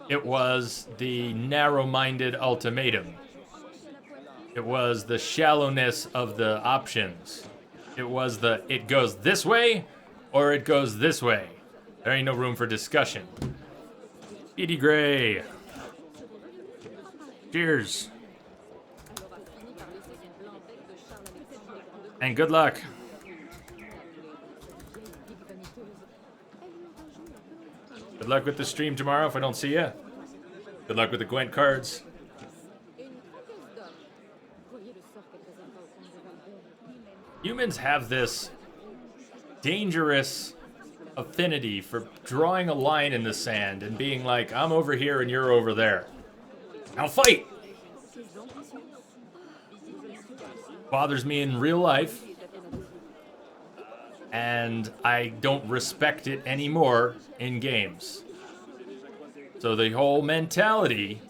It was the narrow-minded ultimatum. It was the shallowness of the options. It was the, it goes this way, or it goes this way. There ain't no room for discussion. Edie Gray. Cheers. And good luck. Good luck with the stream tomorrow if I don't see you. Good luck with the Gwent cards. Humans have this dangerous affinity for drawing a line in the sand and being like, I'm over here and you're over there. Now fight! Bothers me in real life, and I don't respect it anymore in games. So the whole mentality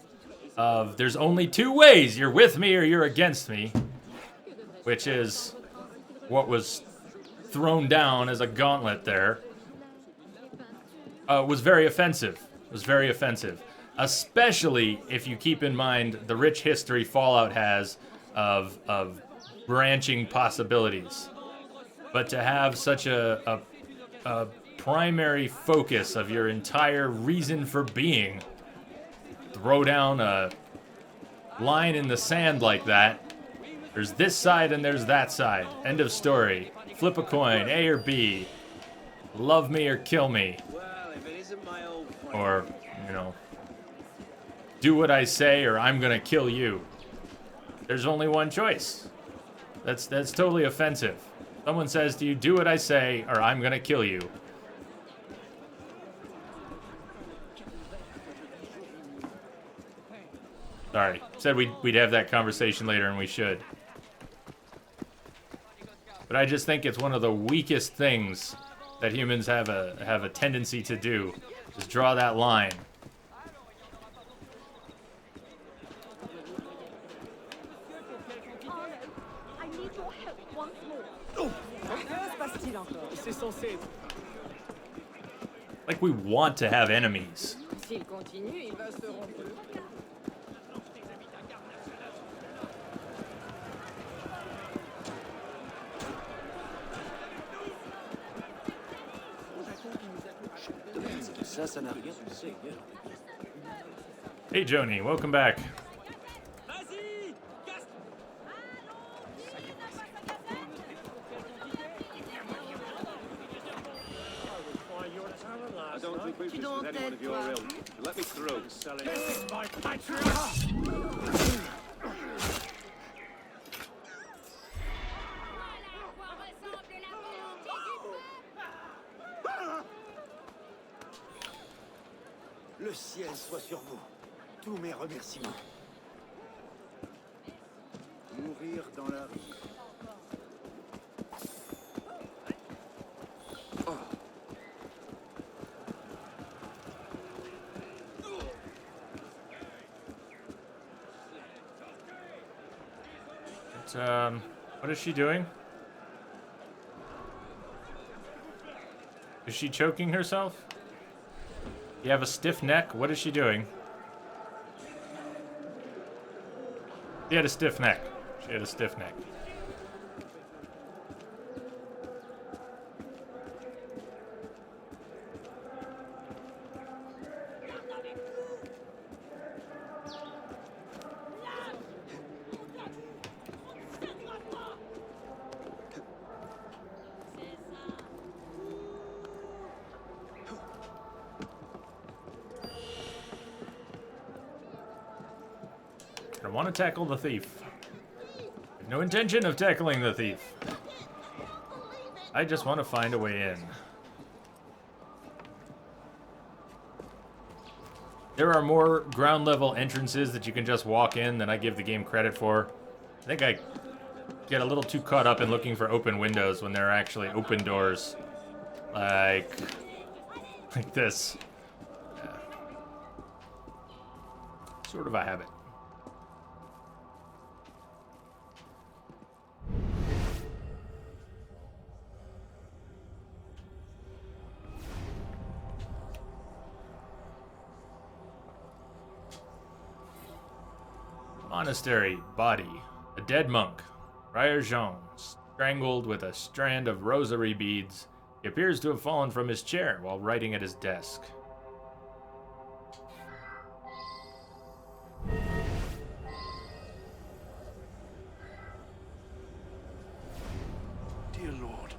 of there's only two ways, you're with me or you're against me, which is what was thrown down as a gauntlet there, was very offensive. It was very offensive. Especially if you keep in mind the rich history Fallout has of branching possibilities. But to have such a primary focus of your entire reason for being, throw down a line in the sand like that, there's this side and there's that side. End of story. Flip a coin, A or B. Love me or kill me. Or, you know, do what I say or I'm gonna kill you. There's only one choice. That's totally offensive. Someone says to you, do what I say or I'm gonna kill you. Sorry, said we'd have that conversation later and we should. But I just think it's one of the weakest things that humans have a tendency to do. Just draw that line. I need your help once more. Like we want to have enemies. S'il continue, il va se rompre. Hey Joni, welcome back. I don't think we've visited anyone of your ilk. Let me through. This is my patriarch! Le ciel soit sur vous. Tous mes remerciements. Mourir dans la rue. What is she doing? Is she choking herself? You have a stiff neck? What is she doing? She had a stiff neck. She had a stiff neck. I want to tackle the thief. I have no intention of tackling the thief. I just want to find a way in. There are more ground level entrances that you can just walk in than I give the game credit for. I think I get a little too caught up in looking for open windows when there are actually open doors. Like this. Yeah. Sort of a habit. Monastery, body. A dead monk. Friar Jean, strangled with a strand of rosary beads. He appears to have fallen from his chair while writing at his desk. Dear Lord,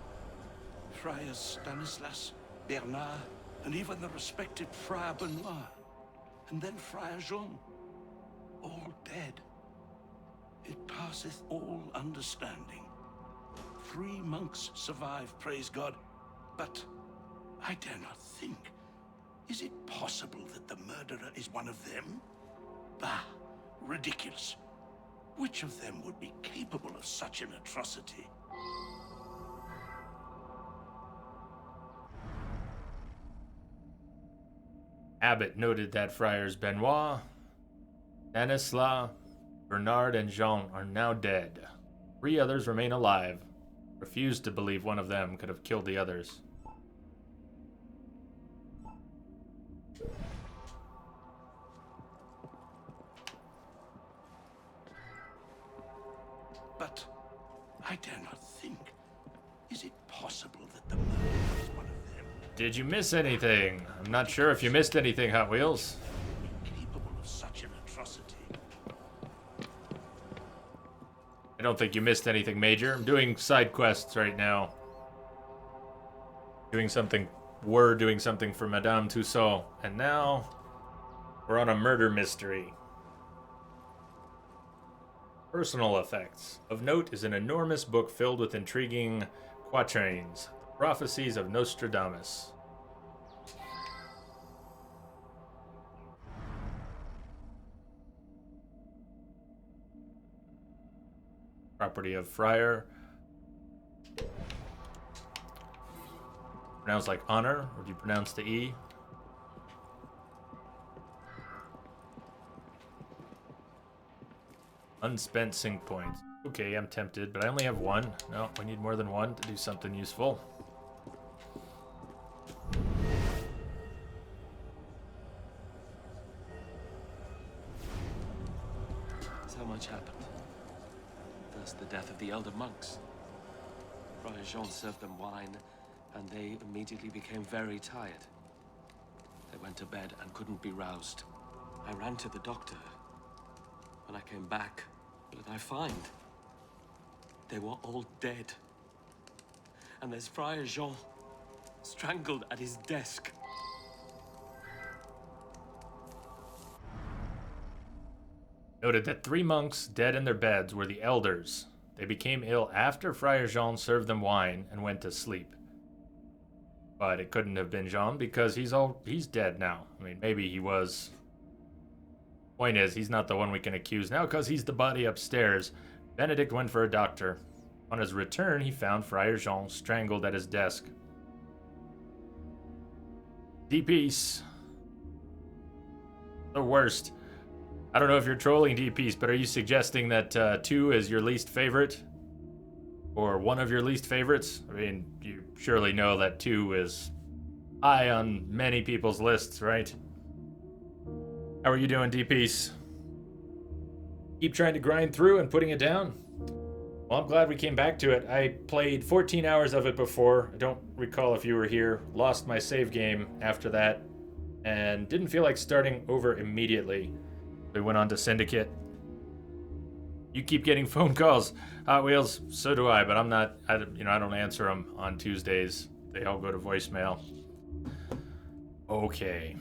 Friars Stanislas, Bernard, and even the respected Friar Benoit, and then Friar Jean, all dead. It passeth all understanding. 3 monks survive, praise God. But I dare not think. Is it possible that the murderer is one of them? Bah, ridiculous. Which of them would be capable of such an atrocity? Abbott noted that friars Benoit, Stanislas, Bernard, and Jean are now dead. 3 others remain alive. Refused to believe one of them could have killed the others. But I dare not think. Is it possible that the murderer is one of them? Did you miss anything? I'm not sure if you missed anything, Hot Wheels. Capable of such an atrocity. I don't think you missed anything major. I'm doing side quests right now. We're doing something for Madame Tussaud. And now we're on a murder mystery. Personal effects. Of note is an enormous book filled with intriguing quatrains. The Prophecies of Nostradamus. Property of Friar. Pronounced like honor, or do you pronounce the E? Unspent sync points. Okay, I'm tempted, but I only have 1. No, we need more than 1 to do something useful. So much happened. First, the death of the elder monks. Friar Jean served them wine, and they immediately became very tired. They went to bed and couldn't be roused. I ran to the doctor. When I came back, what did I find? They were all dead. And there's Friar Jean, strangled at his desk. Noted that 3 monks dead in their beds were the elders. They became ill after Friar Jean served them wine and went to sleep. But it couldn't have been Jean because he's dead now. I mean, maybe he was. Point is, he's not the one we can accuse now because he's the body upstairs. Benedict went for a doctor. On his return, he found Friar Jean strangled at his desk. D-Piece. The worst. I don't know if you're trolling D-Piece, but are you suggesting that 2 is your least favorite? Or one of your least favorites? I mean, you surely know that 2 is high on many people's lists, right? How are you doing, D-Piece? Keep trying to grind through and putting it down? Well, I'm glad we came back to it. I played 14 hours of it before. I don't recall if you were here. Lost my save game after that. And didn't feel like starting over immediately. We went on to Syndicate. You keep getting phone calls, Hot Wheels. So do I, but I'm not. I don't answer them on Tuesdays. They all go to voicemail. Okay.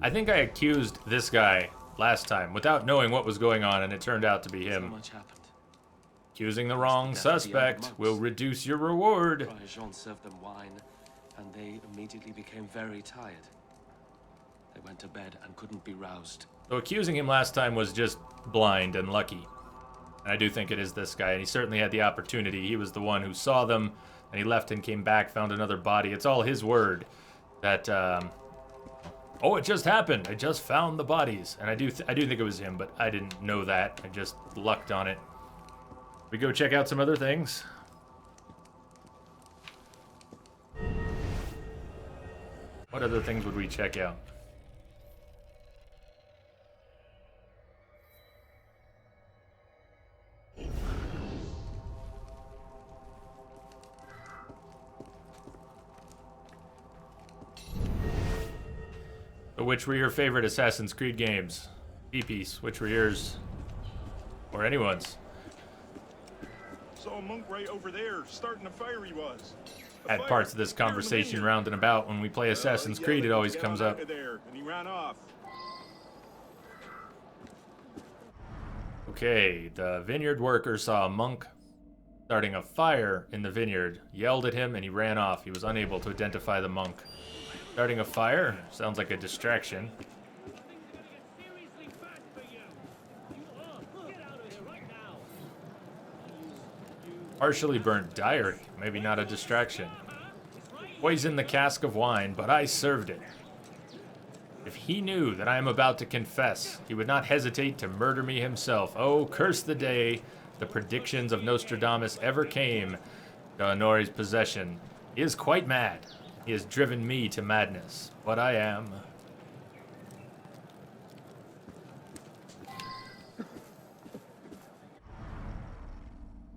I think I accused this guy last time without knowing what was going on, and it turned out to be him. So much happened. Accusing the wrong suspect will reduce your reward. Friar Jean served them wine, and they immediately became very tired. They went to bed and couldn't be roused. So accusing him last time was just blind and lucky. And I do think it is this guy, and he certainly had the opportunity. He was the one who saw them, and he left and came back, found another body. It's all his word that, oh, it just happened. I just found the bodies. And I do think it was him, but I didn't know that. I just lucked on it. We go check out some other things. What other things would we check out? So which were your favorite Assassin's Creed games? D-Piece, which were yours? Or anyone's? Saw a monk right over there, starting a fire he was. At parts of this conversation round and about, when we play Assassin's Creed, it always comes up. There, and he ran off. Okay, the vineyard worker saw a monk starting a fire in the vineyard, yelled at him, and he ran off. He was unable to identify the monk. Starting a fire? Sounds like a distraction. Partially burnt diary. Maybe not a distraction. Poison the cask of wine, but I served it. If he knew that I am about to confess, he would not hesitate to murder me himself. Oh, curse the day the predictions of Nostradamus ever came to Honore's possession. He is quite mad. He has driven me to madness. But I am.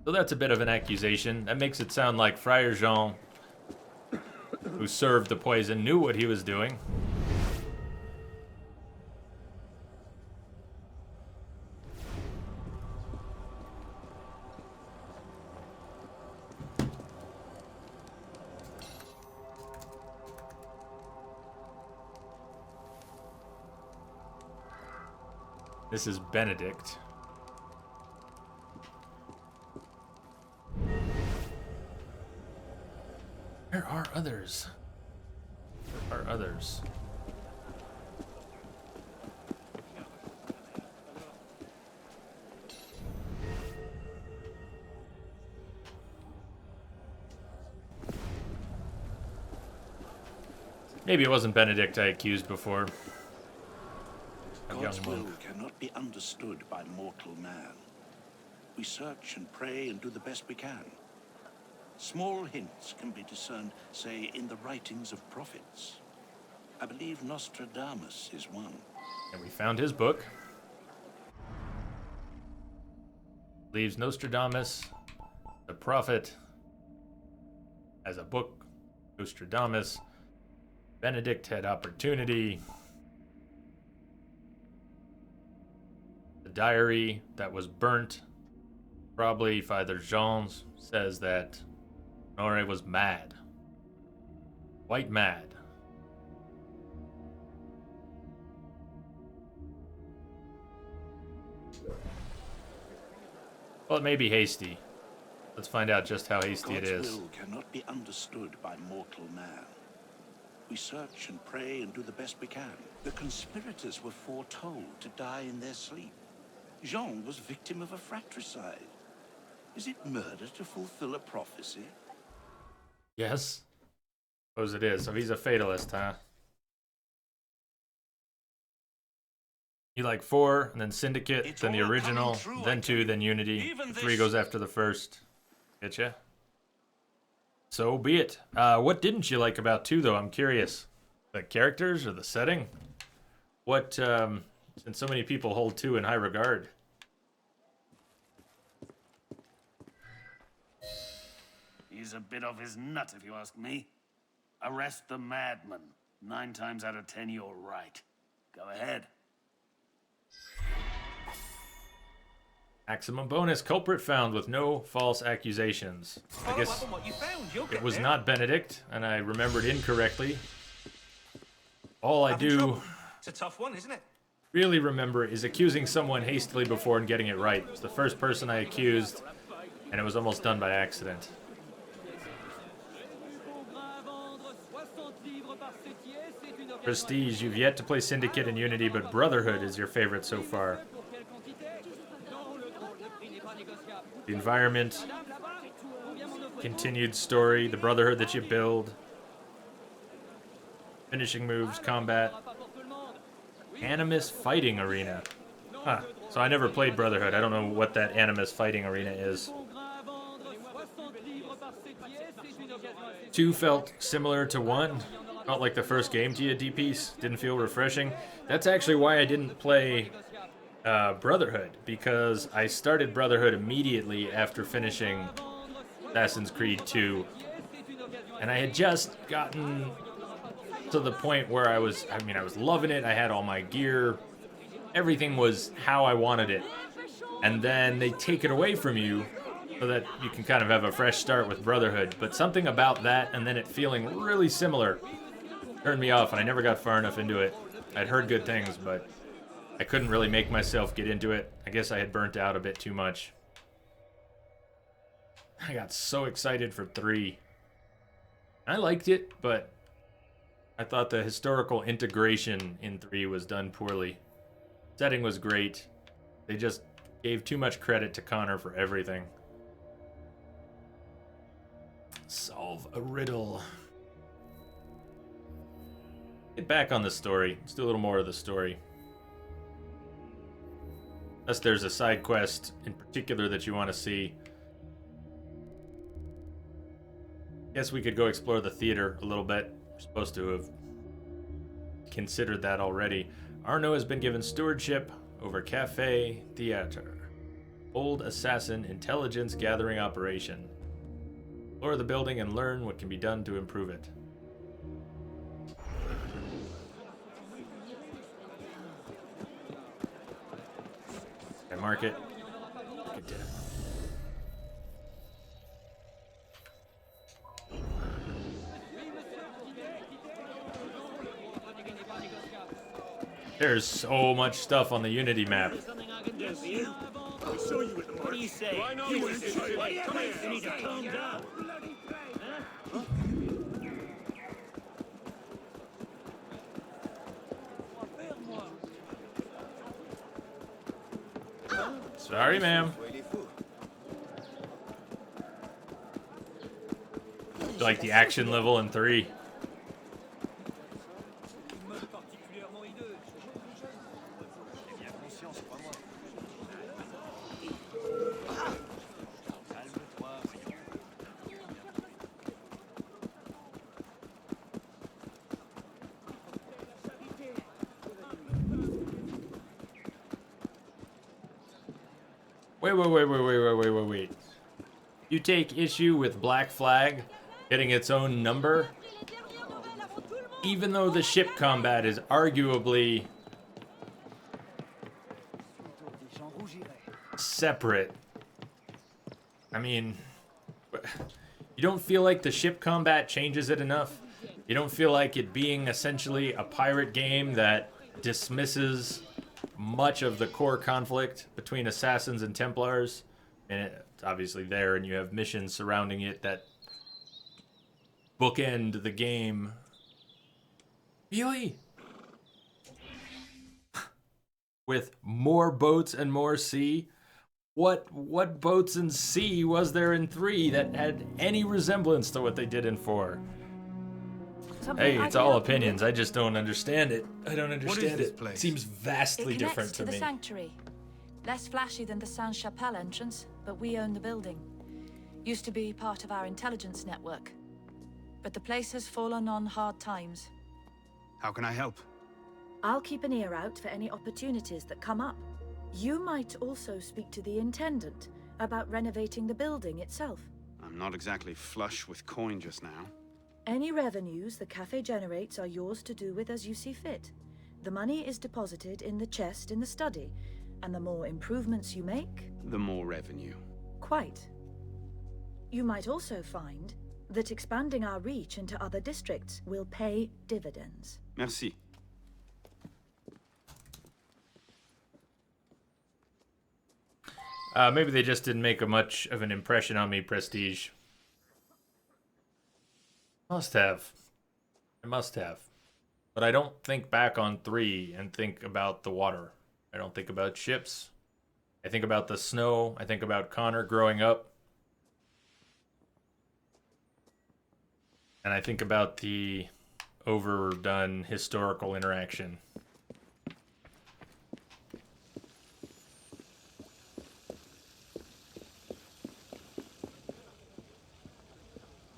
So that's a bit of an accusation. That makes it sound like Friar Jean, who served the poison, knew what he was doing. This is Benedict. Where are others? Where are others? Maybe it wasn't Benedict I accused before. God's will cannot be understood by mortal man. We search and pray and do the best we can. Small hints can be discerned, say, in the writings of prophets. I believe Nostradamus is one. And we found his book. Leaves Nostradamus, the prophet, as a book. Nostradamus. Benedict had opportunity. The diary that was burnt, probably Father Jean's, says that Honore was mad. Quite mad. Well, it may be hasty. Let's find out just how hasty it is. God's will cannot be understood by mortal man. We search and pray and do the best we can. The conspirators were foretold to die in their sleep. Jean was victim of a fratricide. Is it murder to fulfill a prophecy? Yes. Suppose it is. So he's a fatalist, huh? You like 4, and then Syndicate, then the original, then 2, then Unity. 3 goes after the first. Getcha? So be it. What didn't you like about 2, though? I'm curious. The characters or the setting? What, since so many people hold 2 in high regard. He's a bit off his nut, if you ask me. Arrest the madman. 9 times out of 10, you're right. Go ahead. Maximum bonus. Culprit found with no false accusations. I guess it was not Benedict, and I remembered incorrectly. All I do It's a tough one, isn't it? really remember is accusing someone hastily before and getting it right. It was the first person I accused, and it was almost done by accident. Prestige, you've yet to play Syndicate and Unity, but Brotherhood is your favorite so far. The environment, continued story, the Brotherhood that you build, finishing moves, combat, Animus Fighting Arena. Huh. So I never played Brotherhood. I don't know what that Animus Fighting Arena is. 2 felt similar to 1. Felt like the first game to you, D-Piece. Didn't feel refreshing. That's actually why I didn't play Brotherhood, because I started Brotherhood immediately after finishing Assassin's Creed 2. And I had just gotten to the point where I was loving it. I had all my gear. Everything was how I wanted it. And then they take it away from you so that you can kind of have a fresh start with Brotherhood. But something about that and then it feeling really similar turned me off, and I never got far enough into it. I'd heard good things, but I couldn't really make myself get into it. I guess I had burnt out a bit too much. I got so excited for 3. I liked it, but I thought the historical integration in 3 was done poorly. Setting was great. They just gave too much credit to Connor for everything. Solve a riddle. Get back on the story. Let's do a little more of the story. Unless there's a side quest in particular that you want to see. Guess we could go explore the theater a little bit. We're supposed to have considered that already. Arno has been given stewardship over Cafe Theater. Old Assassin Intelligence Gathering Operation. Explore the building and learn what can be done to improve it. Okay, market. Good dinner. There's so much stuff on the Unity map. I saw you at the march. What do you say? Do I know you inside? Come here. You need to calm down. Sorry, ma'am. Like the action level in 3. Wait. You take issue with Black Flag getting its own number? Even though the ship combat is arguably separate. I mean, you don't feel like the ship combat changes it enough? You don't feel like it being essentially a pirate game that dismisses much of the core conflict between assassins and Templars, and it's obviously there, and you have missions surrounding it that bookend the game. Really? With more boats and more sea? What boats and sea was there in 3 that had any resemblance to what they did in 4? Hey, it's all opinions. I just don't understand it. I don't understand it. It seems vastly different to me. The sanctuary. Less flashy than the Sainte-Chapelle entrance, but we own the building. Used to be part of our intelligence network. But the place has fallen on hard times. How can I help? I'll keep an ear out for any opportunities that come up. You might also speak to the Intendant about renovating the building itself. I'm not exactly flush with coin just now. Any revenues the cafe generates are yours to do with as you see fit. The money is deposited in the chest in the study, and the more improvements you make, the more revenue. Quite. You might also find that expanding our reach into other districts will pay dividends. Merci. Maybe they just didn't make much of an impression on me, Prestige. Must have. I must have. But I don't think back on 3 and think about the water. I don't think about ships. I think about the snow. I think about Connor growing up. And I think about the overdone historical interaction.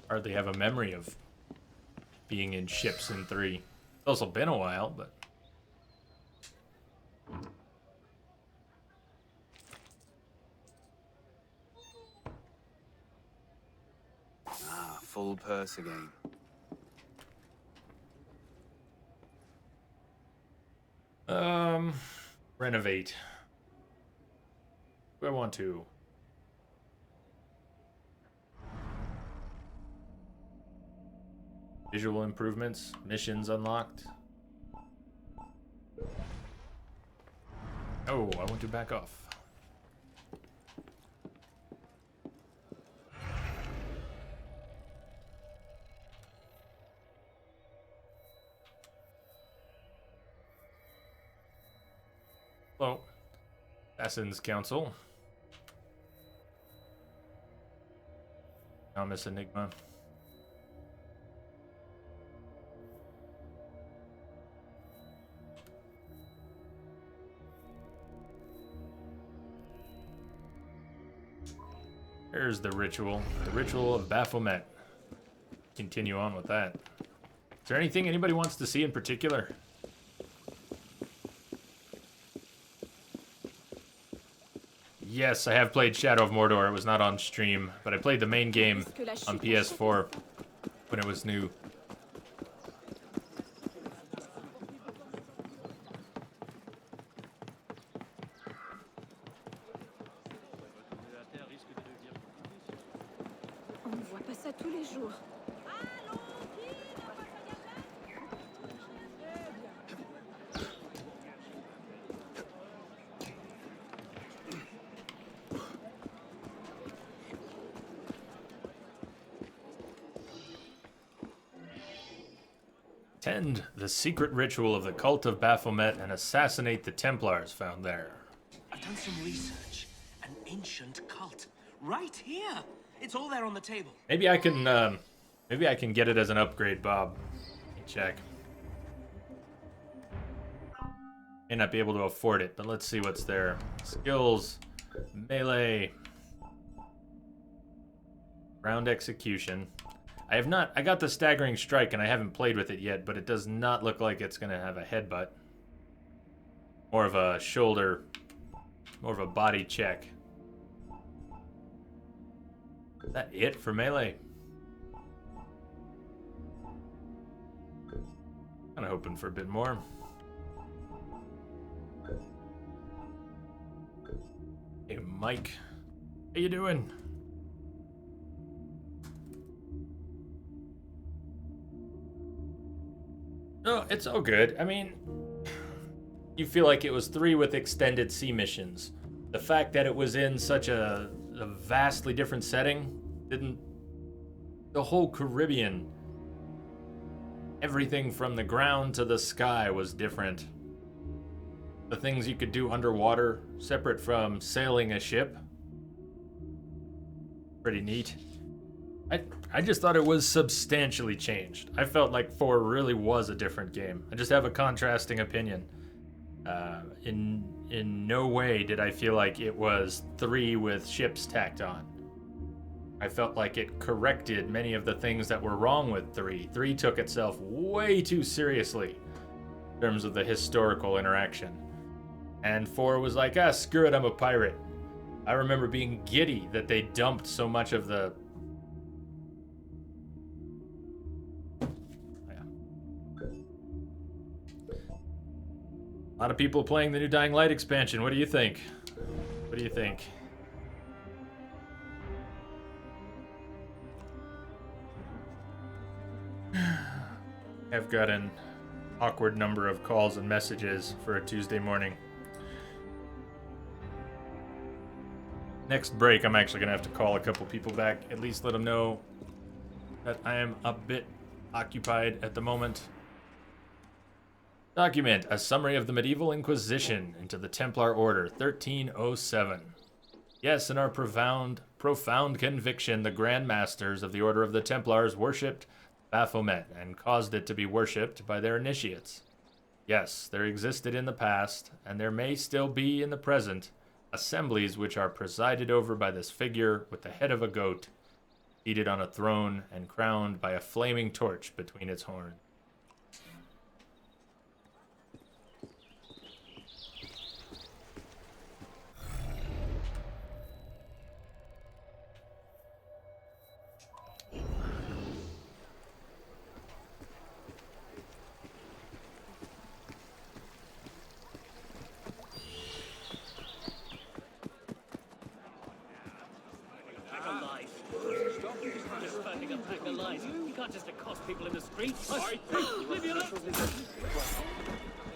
Hardly have a memory of being in ships in 3. It's also been a while, but... Ah, full purse again. Renovate. Do I want to? Visual improvements, missions unlocked. Oh, I want to back off. Hello. Assassin's Council. Thomas Enigma. There's the ritual of Baphomet. Continue on with that. Is there anything anybody wants to see in particular? Yes, I have played Shadow of Mordor. It was not on stream, but I played the main game on PS4 when it was new. On ne voit pas ça tous les jours. Attend the secret ritual of the cult of Baphomet and assassinate the Templars found there. I've done some research. An ancient cult. Right here. It's all there on the table. Maybe I can get it as an upgrade, Bob. Let me check. May not be able to afford it, but let's see what's there. Skills, melee, round execution. I got the staggering strike and I haven't played with it yet, but it does not look like it's gonna have a headbutt. More of a shoulder, more of a body check. Is that it for melee? Kinda hoping for a bit more. Hey Mike, how you doing? No, it's all good. I mean, you feel like it was 3 with extended sea missions. The fact that it was in such a vastly different setting didn't... The whole Caribbean, everything from the ground to the sky was different. The things you could do underwater, separate from sailing a ship. Pretty neat. I just thought it was substantially changed. I felt like 4 really was a different game. I just have a contrasting opinion. In no way did I feel like it was 3 with ships tacked on. I felt like it corrected many of the things that were wrong with 3. 3 took itself way too seriously in terms of the historical interaction. And 4 was like, screw it, I'm a pirate. I remember being giddy that they dumped so much of the... A lot of people playing the new Dying Light expansion. What do you think? What do you think? I've got an awkward number of calls and messages for a Tuesday morning. Next break, I'm actually going to have to call a couple people back. At least let them know that I am a bit occupied at the moment. Document a summary of the medieval Inquisition into the Templar Order, 1307. Yes, in our profound conviction, the Grand Masters of the Order of the Templars worshipped Baphomet and caused it to be worshipped by their initiates. Yes, there existed in the past, and there may still be in the present, assemblies which are presided over by this figure with the head of a goat, seated on a throne and crowned by a flaming torch between its horns.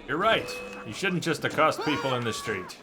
You're right. You shouldn't just accost people in the street.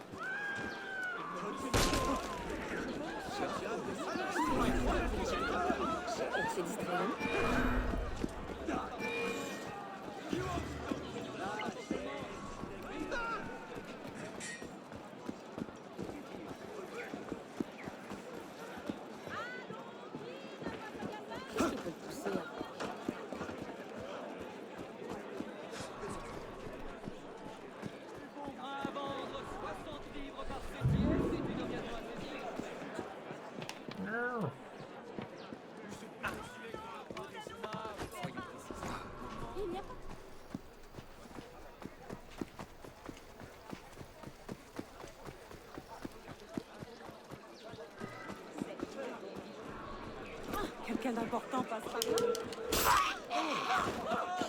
Quelqu'un d'important passe par là.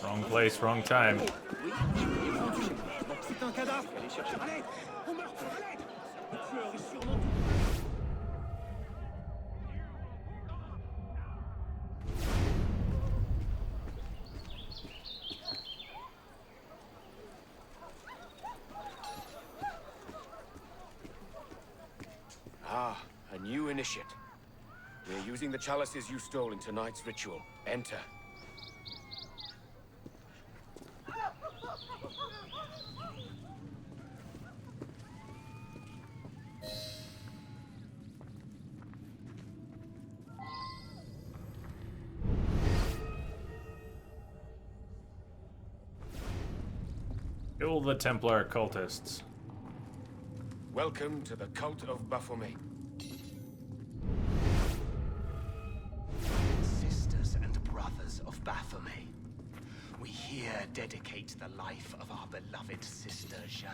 Wrong place, wrong time. C'est un cadavre. Allez chercher. Allez, on meurt. Allez. Le tueur est sûrement. Ah, a new initiate. We're using the chalices you stole in tonight's ritual. Enter. Kill the Templar cultists. Welcome to the cult of Baphomet. Sisters and brothers of Baphomet, we here dedicate the life of our beloved sister Jeanne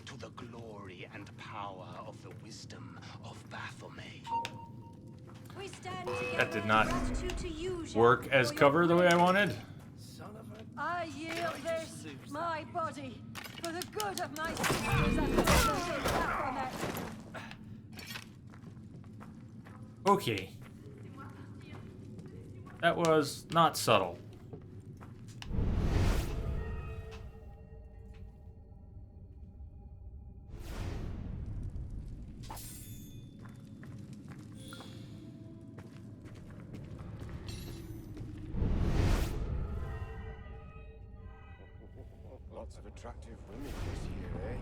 to the glory and power of the wisdom of Baphomet. We stand together That did not in gratitude to you, Jean, work as for your cover the way I wanted. I yield this, my body, for the good of my sisters and brothers in Baphomet. Okay. That was not subtle. Lots of attractive women this year, eh?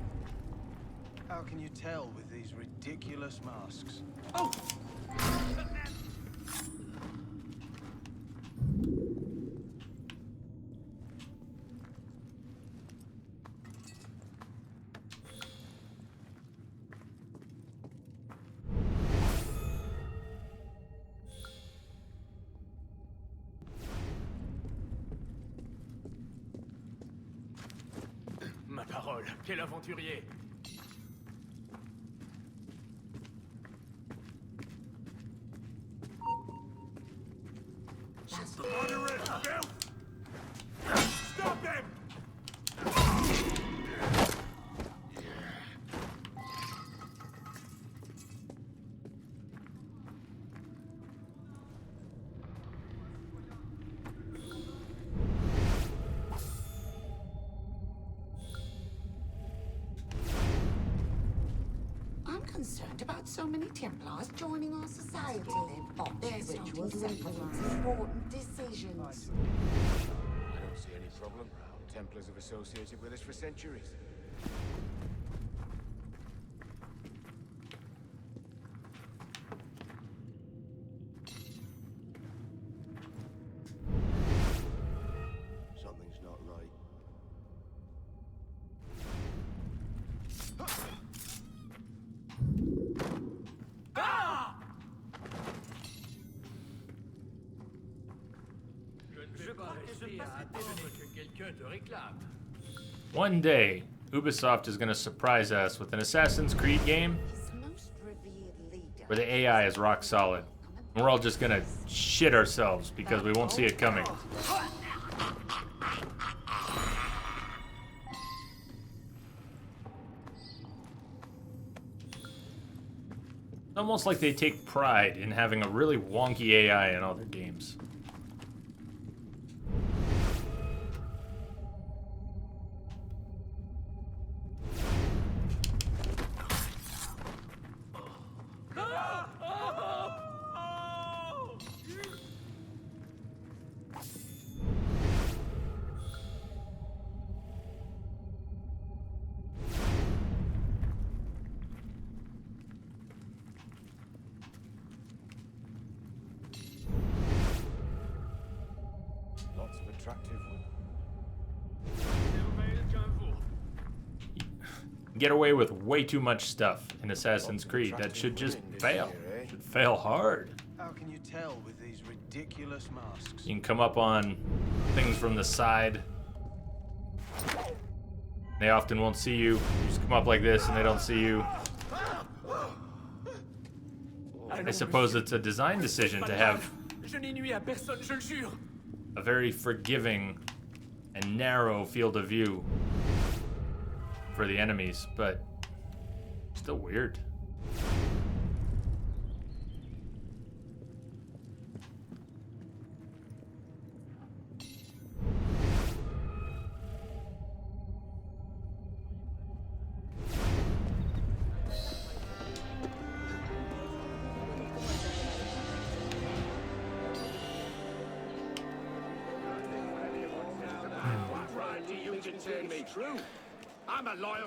How can you tell with these ridiculous masks? Oh! Ma parole, quel aventurier! Stop him! I'm concerned about so many Templars joining our society. They're starting to influence important decisions. I don't see any problem. Templars have associated with us for centuries. Something's not right. Je vais pas rester à attendre que quelqu'un te réclame. One day, Ubisoft is going to surprise us with an Assassin's Creed game where the AI is rock solid. And we're all just going to shit ourselves because we won't see it coming. It's almost like they take pride in having a really wonky AI in all their games. attractive Get away with way too much stuff in Assassin's Creed. That should just fail. Should fail hard. How can you tell with these ridiculous masks? You can come up on things from the side. They often won't see you. You just come up like this and they don't see you. I suppose it's a design decision to have a very forgiving and narrow field of view for the enemies, but still weird.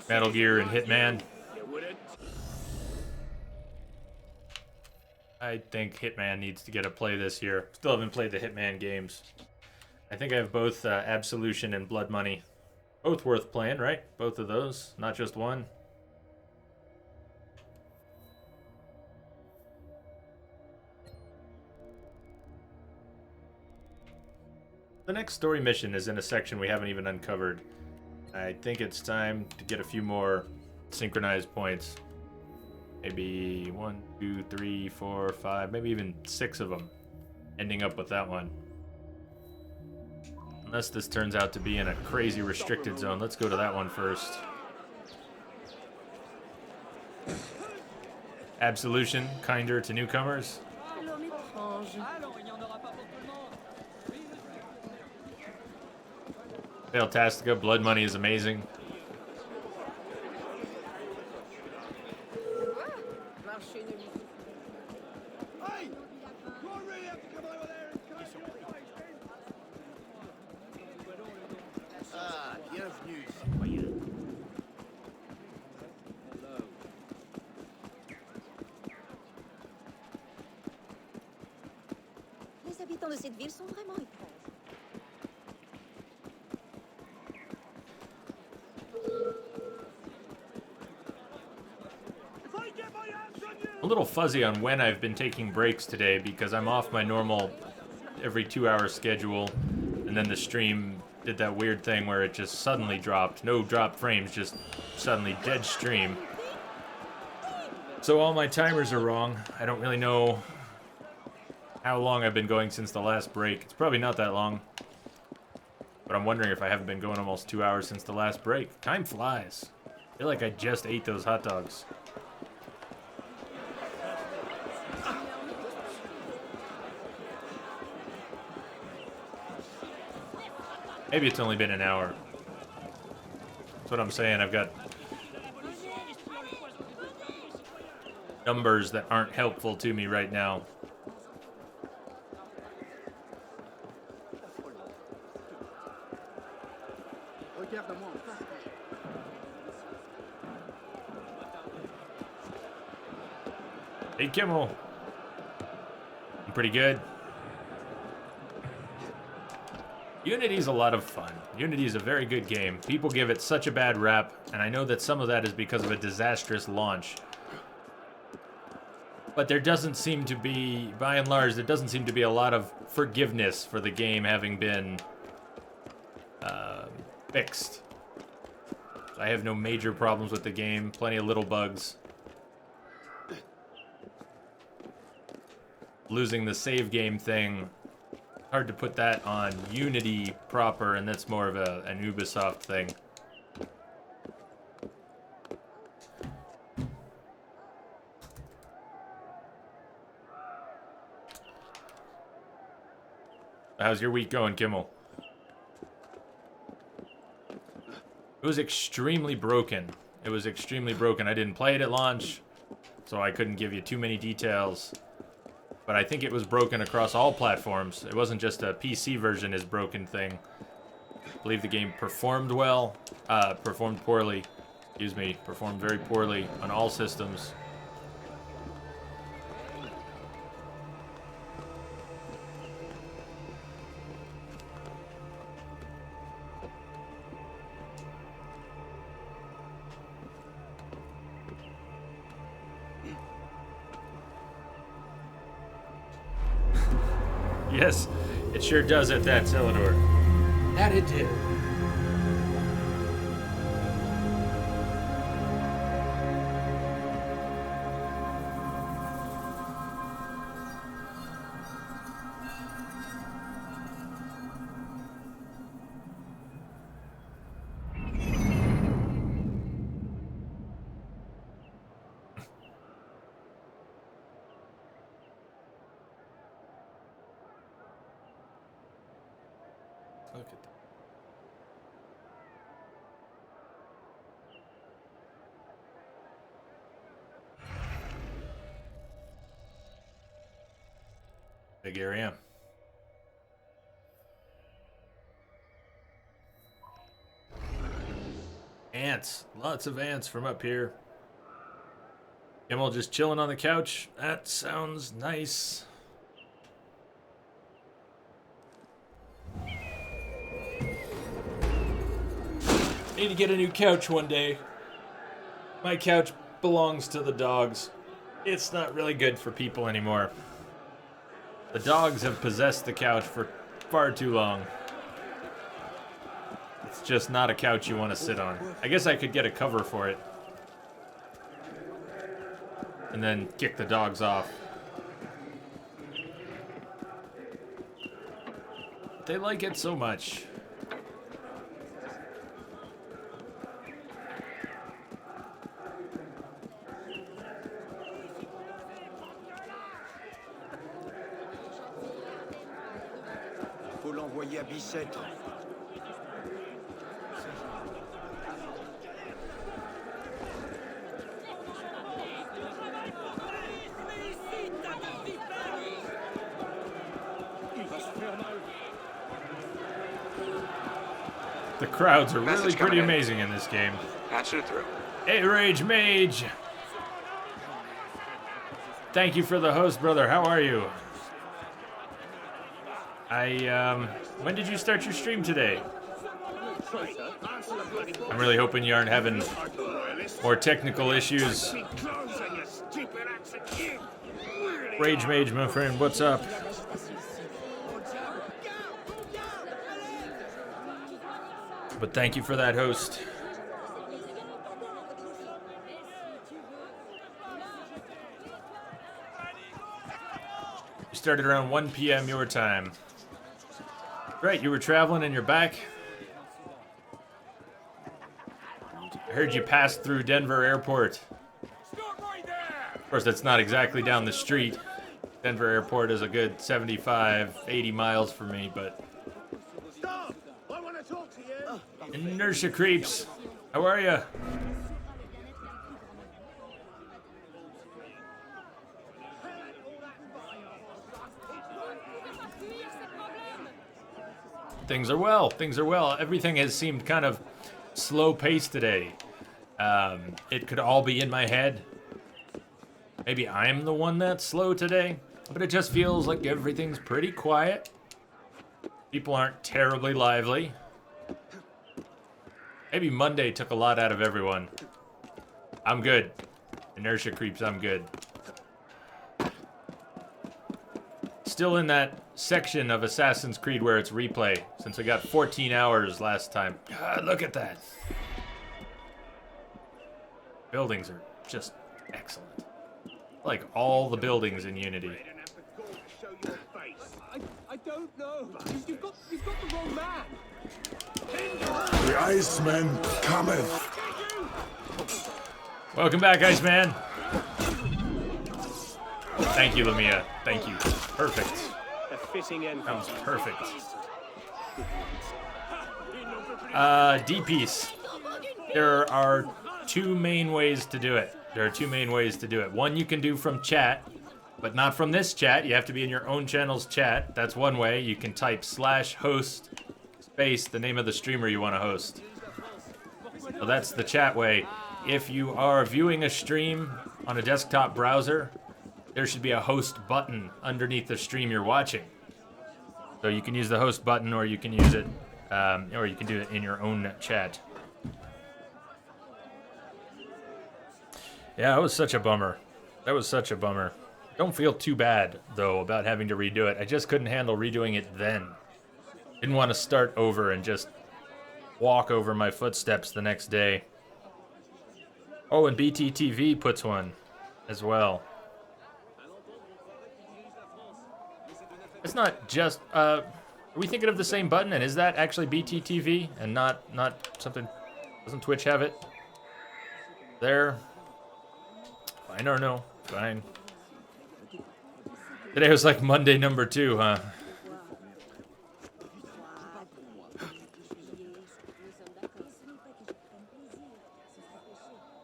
Metal Gear and Hitman. I think Hitman needs to get a play this year. Still haven't played the Hitman games. I think I have both Absolution and Blood Money. Both worth playing, right? Both of those, not just one. The next story mission is in a section we haven't even uncovered. I think it's time to get a few more synchronized points. Maybe 1, 2, 3, 4, 5, maybe even 6 of them. Ending up with that one. Unless this turns out to be in a crazy restricted zone. Let's go to that one first. Absolution, kinder to newcomers. Fantastica, Blood Money is amazing. Les habitants de cette ville sont vraiment étranges. A little fuzzy on when I've been taking breaks today because I'm off my normal every 2-hour schedule, and then the stream did that weird thing where it just suddenly dropped. No drop frames, just suddenly dead stream. So all my timers are wrong. I don't really know how long I've been going since the last break. It's probably not that long. But I'm wondering if I haven't been going almost 2 hours since the last break. Time flies. I feel like I just ate those hot dogs. Maybe it's only been an hour. That's what I'm saying. I've got numbers that aren't helpful to me right now. Hey, Kimmel. I'm pretty good. Unity's a lot of fun. Unity's a very good game. People give it such a bad rap, and I know that some of that is because of a disastrous launch. But there doesn't seem to be, by and large, there doesn't seem to be a lot of forgiveness for the game having been fixed. I have no major problems with the game, plenty of little bugs. Losing the save game thing, hard to put that on Unity proper, and that's more of an Ubisoft thing. How's your week going, Kimmel? It was extremely broken. It was extremely broken. I didn't play it at launch, so I couldn't give you too many details. But I think it was broken across all platforms. It wasn't just a PC version is broken thing. I believe the game performed well, performed poorly. Excuse me, performed very poorly on all systems. Yes, it sure does at that, Celador. That it did. Look at that. Big area. Ants. Lots of ants from up here. Kimmel just chilling on the couch. That sounds nice. Need to get a new couch one day. My couch belongs to the dogs. It's not really good for people anymore. The dogs have possessed the couch for far too long. It's just not a couch you want to sit on. I guess I could get a cover for it. And then kick the dogs off. They like it so much. Faut l'envoyer à Bicêtre. The crowds are really pretty amazing in this game. Patching it through. Hey, Rage Mage! Thank you for the host, brother. How are you? When did you start your stream today? I'm really hoping you aren't having more technical issues. Rage Mage, my friend, what's up? But thank you for that, host. You started around 1 p.m. your time. Right, you were traveling and you're back. I heard you passed through Denver Airport. Of course, that's not exactly down the street. Denver Airport is a good 75, 80 miles for me, but... Inertia Creeps, how are ya? Things are well. Things are well. Everything has seemed kind of slow-paced today. It could all be in my head. Maybe I'm the one that's slow today, but it just feels like everything's pretty quiet. People aren't terribly lively. Maybe Monday took a lot out of everyone. I'm good. Inertia Creeps, I'm good. Still in that section of Assassin's Creed where it's replay, since I got 14 hours last time. God, look at that. Buildings are just excellent. Like all the buildings in Unity. I don't know. You've got the wrong man. The Iceman cometh. Welcome back, Iceman. Thank you, Lamia. Thank you. Perfect. A fitting end. That was perfect. D-piece. There are two main ways to do it. One you can do from chat, but not from this chat. You have to be in your own channel's chat. That's one way. You can type /host space the name of the streamer you want to host. So that's the chat way. If you are viewing a stream on a desktop browser, there should be a host button underneath the stream you're watching. So you can use the host button, or you can use it, or you can do it in your own chat. Yeah, that was such a bummer. Don't feel too bad, though, about having to redo it. I just couldn't handle redoing it then. Didn't want to start over and just walk over my footsteps the next day. Oh, and BTTV puts one as well. It's not just, are we thinking of the same button? And is that actually BTTV and not something, doesn't Twitch have it? There. Fine or no, fine. Today was like Monday number 2, huh?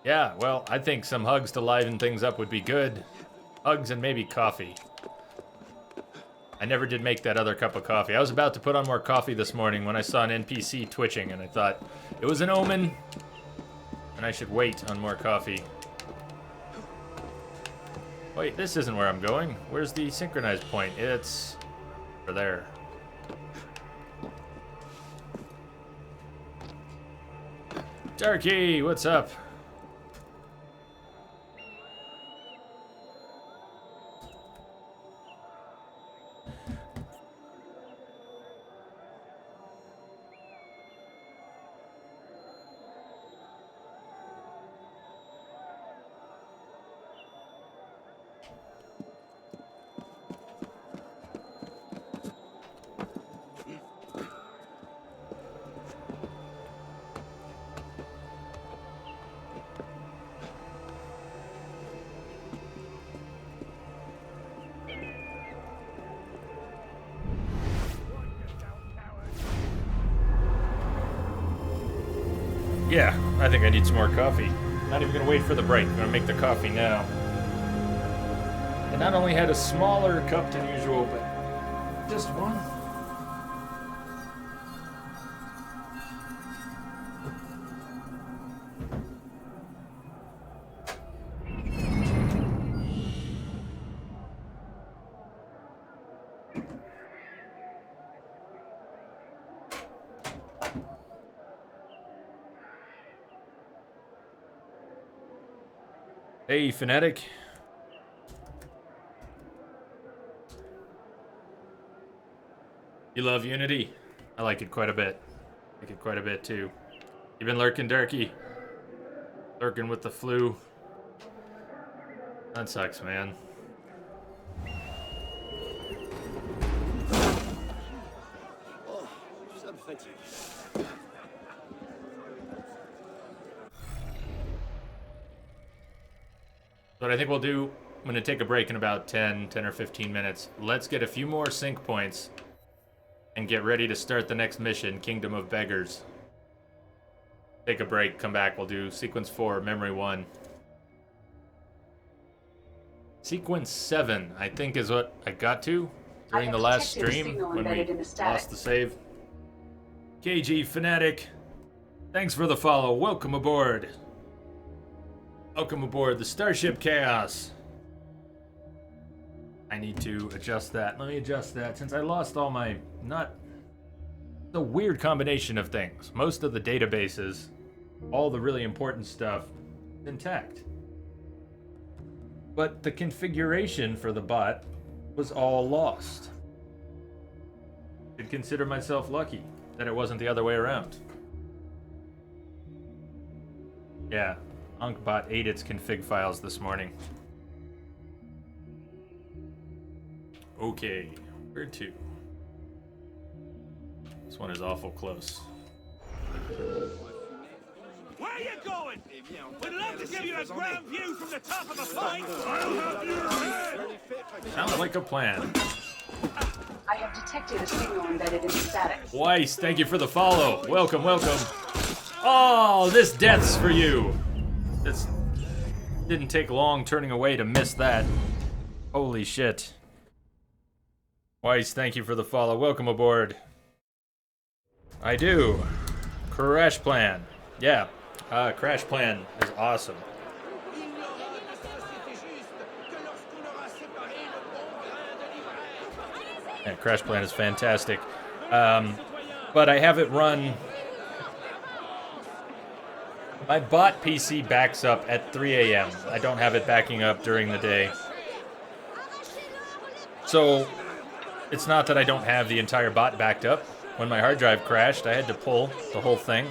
Yeah, well, I think some hugs to liven things up would be good. Hugs and maybe coffee. I never did make that other cup of coffee. I was about to put on more coffee this morning when I saw an NPC twitching, and I thought it was an omen, and I should wait on more coffee. Wait, this isn't where I'm going. Where's the synchronized point? It's over there. Darky, what's up? Yeah, I think I need some more coffee. Not even gonna wait for the break. I'm gonna make the coffee now. I not only had a smaller cup than usual, but just one. Hey, Fnatic. You love Unity? I like it quite a bit. I like it quite a bit, too. You been lurking, Darky? Lurking with the flu. That sucks, man. Oh, ça me fatigue. What I think we'll do, I'm going to take a break in about 10 or 15 minutes. Let's get a few more sync points and get ready to start the next mission, Kingdom of Beggars. Take a break, come back, we'll do Sequence 4, Memory 1. Sequence 7, I think, is what I got to during the last stream when we lost the save. KG Fnatic, thanks for the follow. Welcome aboard. Welcome aboard the Starship Chaos. I need to adjust that. Let me adjust that since I lost all my It's a weird combination of things. Most of the databases, all the really important stuff, intact. But the configuration for the bot was all lost. I'd consider myself lucky that it wasn't the other way around. Yeah. UnkBot ate its config files this morning. Okay, where to? This one is awful close. Where are you going? We'd love to give you a grand view from the top of the fight. I'll have your head. Sounds like a plan. I have detected a signal embedded in the static. Weiss, thank you for the follow. Welcome, welcome. Oh, this death's for you. This didn't take long turning away to miss that. Holy shit. Weiss, thank you for the follow. Welcome aboard. I do. Crash Plan. Yeah, Crash Plan is awesome. Yeah, Crash Plan is fantastic. But I have it run... My bot PC backs up at 3 a.m. I don't have it backing up during the day. So, it's not that I don't have the entire bot backed up. When my hard drive crashed, I had to pull the whole thing.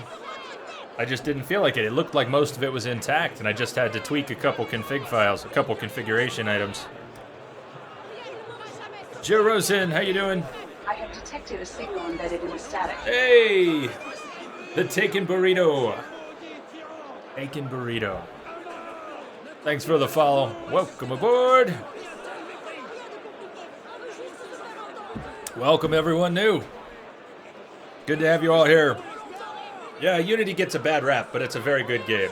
I just didn't feel like it. It looked like most of it was intact, and I just had to tweak a couple config files, a couple configuration items. Joe Rosen, how you doing? I have detected a signal embedded in the static. Hey! The Taken Burrito. Taken Burrito. Thanks for the follow. Welcome aboard. Welcome everyone new. Good to have you all here. Yeah, Unity gets a bad rap, but it's a very good game.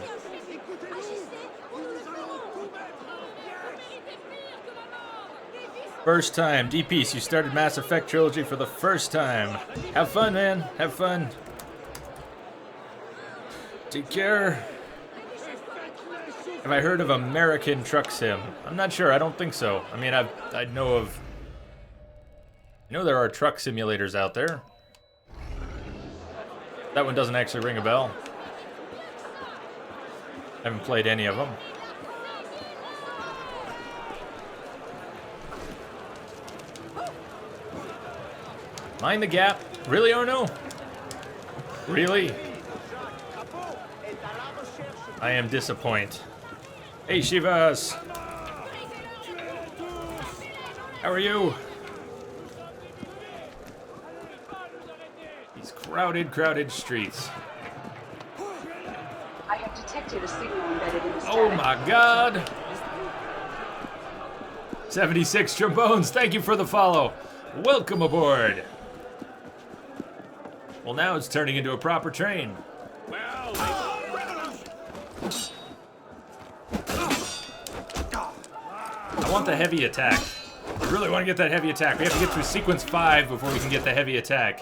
First time, D-Piece, you started Mass Effect Trilogy for the first time. Have fun, man. Have fun. Take care. Have I heard of American Truck Sim? I'm not sure. I don't think so. I mean, I know there are truck simulators out there. That one doesn't actually ring a bell. Haven't played any of them. Mind the gap. Really, Arno? Really? I am disappointed. Hey, Shivas. How are you? These crowded streets. I have detected a signal embedded in the static. Oh my God. 76 Trombones, thank you for the follow. Welcome aboard. Well, now it's turning into a proper train. I want the heavy attack. I really want to get that heavy attack. We have to get through sequence 5 before we can get the heavy attack.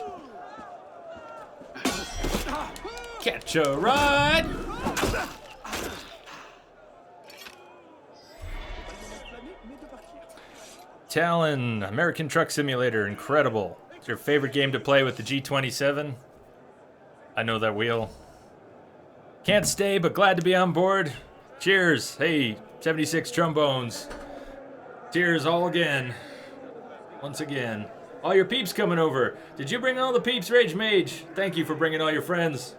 Catch a ride! Talon, American Truck Simulator, incredible. It's your favorite game to play with the G27? I know that wheel. Can't stay, but glad to be on board. Cheers. Hey, 76 Trombones. Cheers all again. Once again. All your peeps coming over. Did you bring all the peeps, Rage Mage? Thank you for bringing all your friends.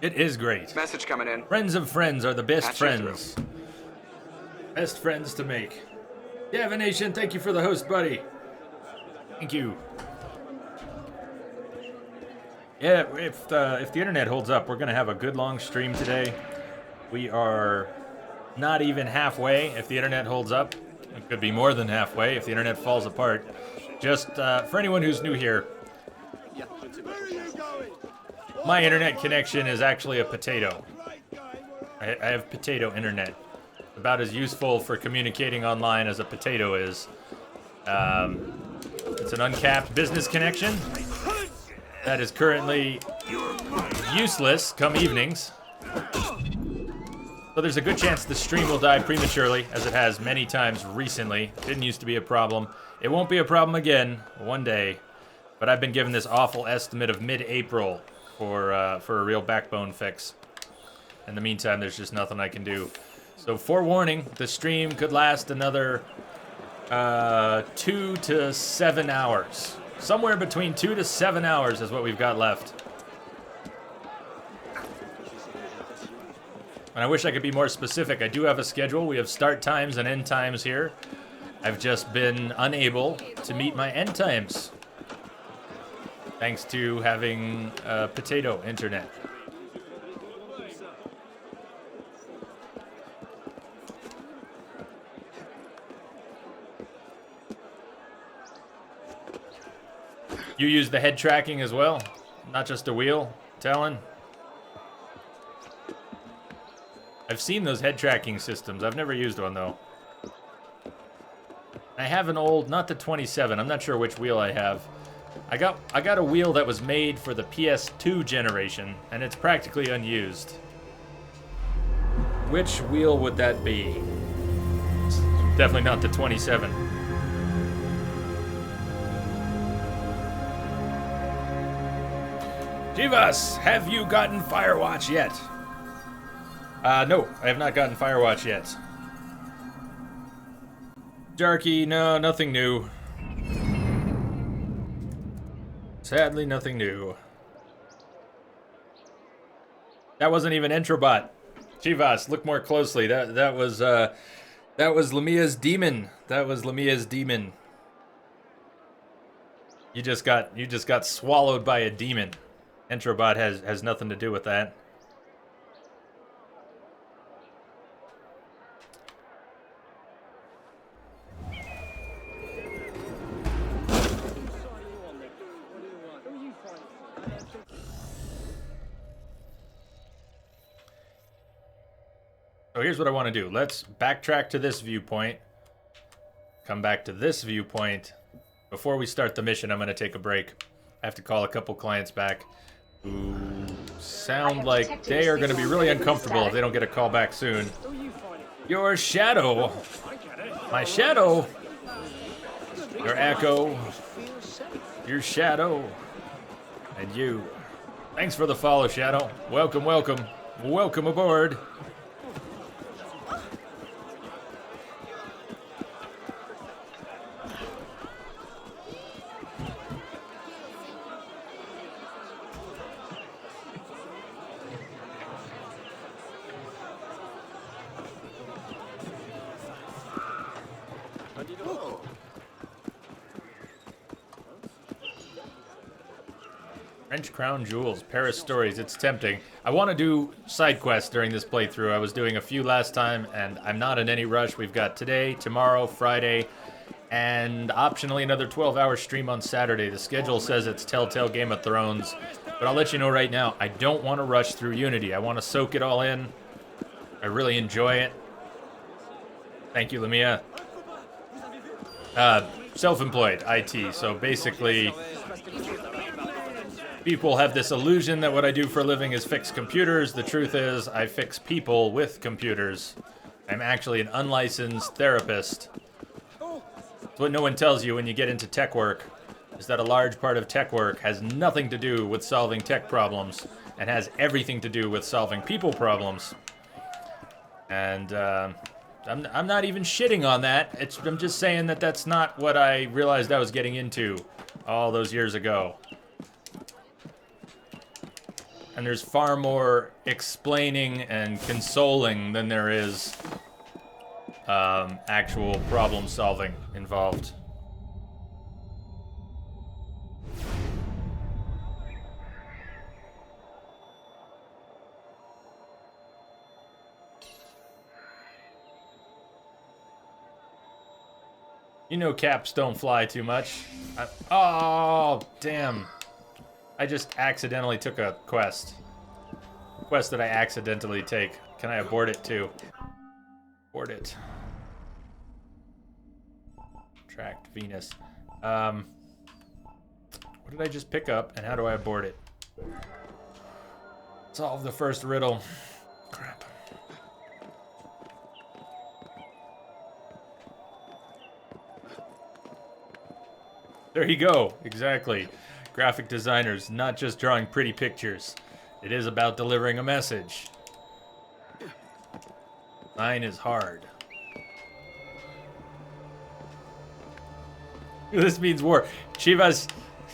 It is great. Message coming in. Friends of friends are the best Patch you friends. Best friends to make. Divination, thank you for the host, buddy. Thank you. Yeah, if the internet holds up, we're gonna have a good long stream today. We are not even halfway. If the internet holds up, it could be more than halfway if the internet falls apart. Just for anyone who's new here, my internet connection is actually a potato. I have potato internet. About as useful for communicating online as a potato is. It's an uncapped business connection that is currently useless come evenings. So there's a good chance the stream will die prematurely, as it has many times recently. Didn't used to be a problem. It won't be a problem again one day. But I've been given this awful estimate of mid-April for a real backbone fix. In the meantime, there's just nothing I can do. So forewarning, the stream could last another 2 to 7 hours. Somewhere between 2 to 7 hours is what we've got left. And I wish I could be more specific. I do have a schedule. We have start times and end times here. I've just been unable to meet my end times. Thanks to having potato internet. You use the head tracking as well? Not just a wheel, Talon? I've seen those head tracking systems. I've never used one, though. I have an old, not the 27. I'm not sure which wheel I have. I got a wheel that was made for the PS2 generation, and it's practically unused. Which wheel would that be? It's definitely not the 27. Chivas, have you gotten Firewatch yet? No, I have not gotten Firewatch yet. Darky, no, nothing new. Sadly, nothing new. That wasn't even Entrobot. Chivas, look more closely. That was Lamia's demon. That was Lamia's demon. You just got swallowed by a demon. Entrobot has nothing to do with that. So here's what I want to do. Let's backtrack to this viewpoint. Come back to this viewpoint. Before we start the mission, I'm going to take a break. I have to call a couple clients back who sound like they are going to be really uncomfortable if they don't get a call back soon. Your shadow. My shadow. Your echo. Your shadow. And you. Thanks for the follow, Shadow. Welcome, welcome. Welcome aboard. French Crown Jewels, Paris Stories, it's tempting. I want to do side quests during this playthrough. I was doing a few last time, and I'm not in any rush. We've got today, tomorrow, Friday, and optionally another 12-hour stream on Saturday. The schedule says it's Telltale Game of Thrones, but I'll let you know right now, I don't want to rush through Unity. I want to soak it all in. I really enjoy it. Thank you, Lamia. Self-employed, IT, so basically people have this illusion that what I do for a living is fix computers. The truth is, I fix people with computers. I'm actually an unlicensed therapist. It's what no one tells you when you get into tech work, is that a large part of tech work has nothing to do with solving tech problems, and has everything to do with solving people problems. And I'm not even shitting on that. I'm just saying that that's not what I realized I was getting into all those years ago. And there's far more explaining and consoling than there is actual problem solving involved. You know caps don't fly too much. Oh, damn. I just accidentally took a quest. Quest that I accidentally take. Can I abort it too? Abort it. Tracked Venus. What did I just pick up and how do I abort it? Solve the first riddle. Crap. There you go. Exactly. Graphic designers, not just drawing pretty pictures. It is about delivering a message. Mine is hard. This means war. Chivas,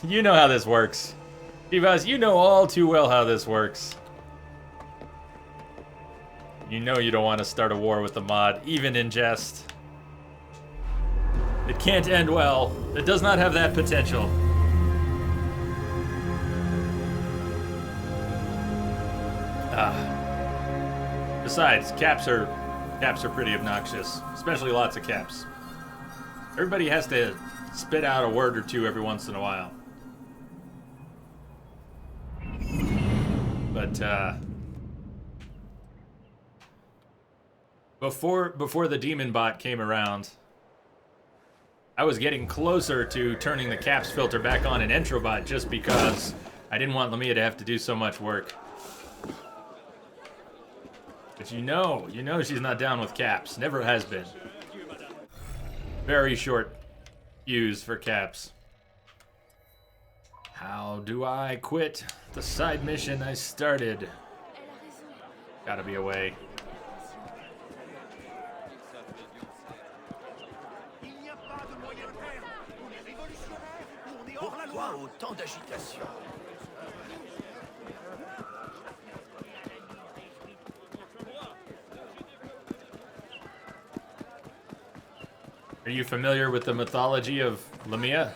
you know how this works. Chivas, you know all too well how this works. You know you don't want to start a war with the mod, even in jest. It can't end well. It does not have that potential. Besides, caps are pretty obnoxious, especially lots of caps. Everybody has to spit out a word or two every once in a while. But before the demon bot came around, I was getting closer to turning the caps filter back on in Entrobot just because I didn't want Lamia to have to do so much work. But you know she's not down with caps. Never has been. Very short fuse for caps. How do I quit the side mission I started? Gotta be a way. Pourquoi autant d'agitation? Are you familiar with the mythology of Lamia?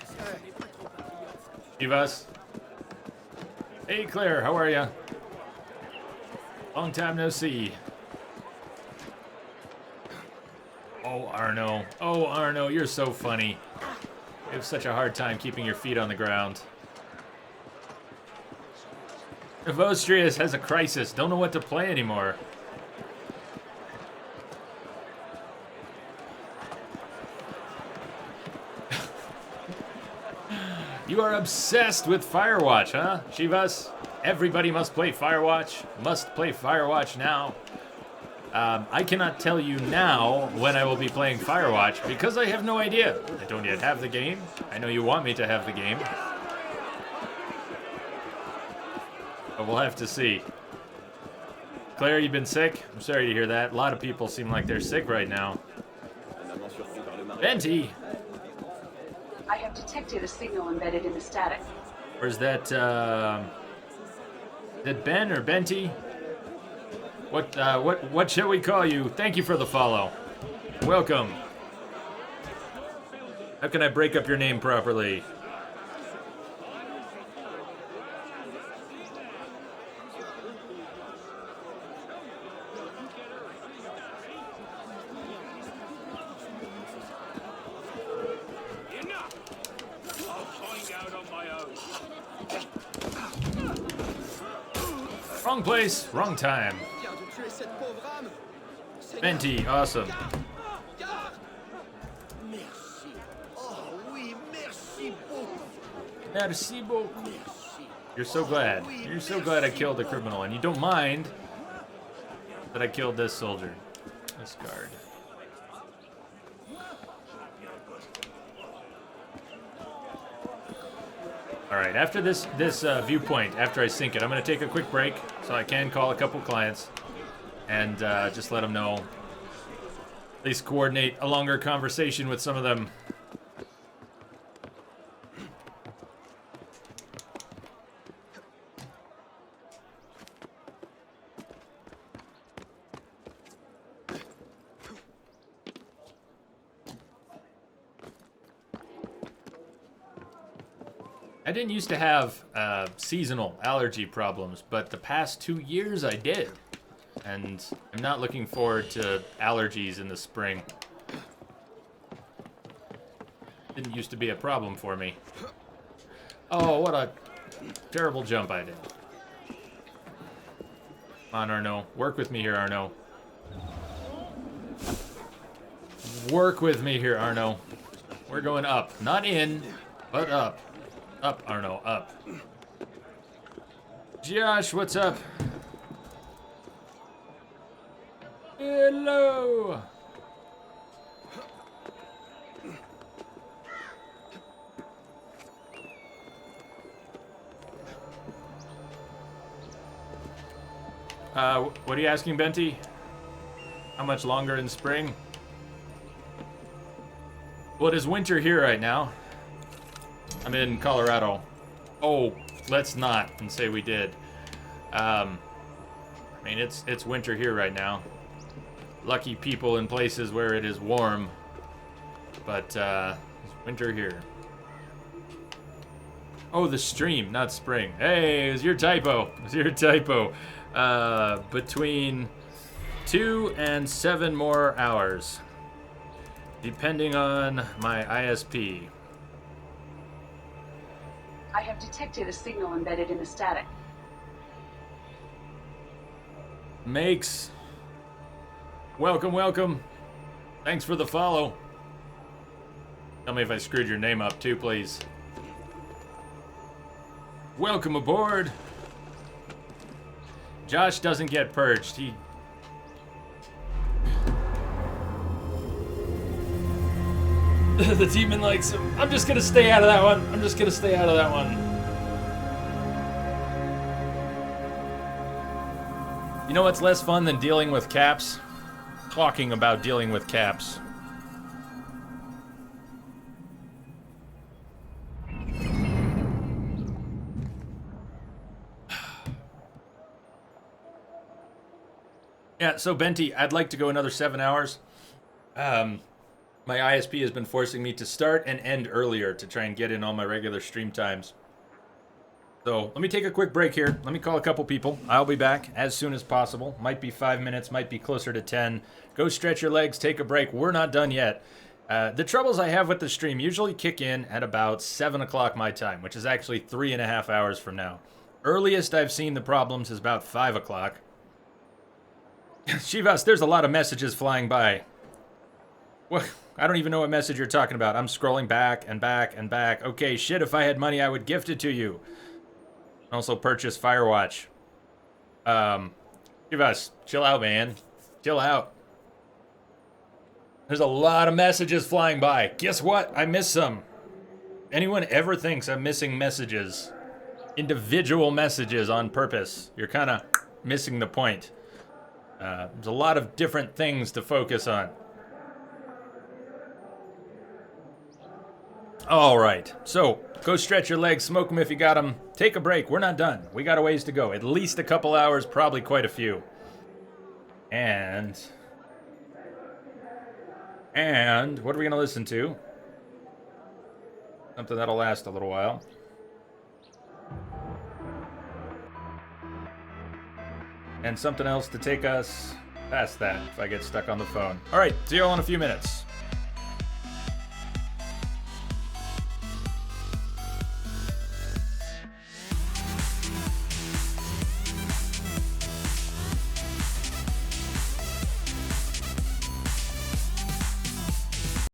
Chivas? Hey Claire, how are ya? Long time no see. Oh Arno. Oh Arno, you're so funny. You have such a hard time keeping your feet on the ground. Vostrius has a crisis. Don't know what to play anymore. You are obsessed with Firewatch, huh, Chivas? Everybody must play Firewatch. Must play Firewatch now. I cannot tell you now when I will be playing Firewatch because I have no idea. I don't yet have the game. I know you want me to have the game. But we'll have to see. Claire, you've been sick? I'm sorry to hear that. A lot of people seem like they're sick right now. Venti! I have detected a signal embedded in the static. Where's that, is it Ben or Benti? What shall we call you? Thank you for the follow. Welcome. How can I break up your name properly? Wrong place, wrong time. Venti, awesome. Merci beaucoup. You're so glad. You're so glad I killed a criminal, and you don't mind that I killed this soldier. This guard. Alright, after this viewpoint, after I sync it, I'm going to take a quick break so I can call a couple clients and just let them know. At least coordinate a longer conversation with some of them. I didn't used to have seasonal allergy problems, but the past 2 years I did. And I'm not looking forward to allergies in the spring. Didn't used to be a problem for me. Oh, what a terrible jump I did. Come on, Arno. Work with me here, Arno. Work with me here, Arno. We're going up. Not in, but up. Up, Arno, up. Josh, what's up? Hello! What are you asking, Benti? How much longer in spring? Well, it is winter here right now. I'm in Colorado. Oh, let's not and say we did. I mean, it's winter here right now. Lucky people in places where it is warm. But, it's winter here. Oh, the stream, not spring. Hey, it was your typo. It was your typo. Between 2 and 7 more hours. Depending on my ISP. I have detected a signal embedded in the static. Makes. Welcome, welcome. Thanks for the follow. Tell me if I screwed your name up too, please. Welcome aboard. Josh doesn't get purged. He... The demon likes him. I'm just gonna stay out of that one. I'm just gonna stay out of that one. You know what's less fun than dealing with caps? Talking about dealing with caps. Yeah, so Benti, I'd like to go another 7 hours. My ISP has been forcing me to start and end earlier to try and get in all my regular stream times. So let me take a quick break here. Let me call a couple people. I'll be back as soon as possible. Might be 5 minutes, might be closer to 10. Go stretch your legs, take a break. We're not done yet. The troubles I have with the stream usually kick in at about 7 o'clock my time, which is actually 3.5 hours from now. Earliest I've seen the problems is about 5 o'clock. Shivas, there's a lot of messages flying by. What? I don't even know what message you're talking about. I'm scrolling back and back and back. Okay, shit, if I had money, I would gift it to you. Also purchase Firewatch. Shivas, chill out, man. Chill out. There's a lot of messages flying by. Guess what? I missed some. Anyone ever thinks I'm missing messages? Individual messages on purpose. You're kind of missing the point. There's a lot of different things to focus on. All right, so go stretch your legs, smoke them if you got them. Take a break. We're not done. We got a ways to go. At least a couple hours, probably quite a few. And what are we going to listen to? Something that'll last a little while. And something else to take us past that if I get stuck on the phone. All right, see you all in a few minutes.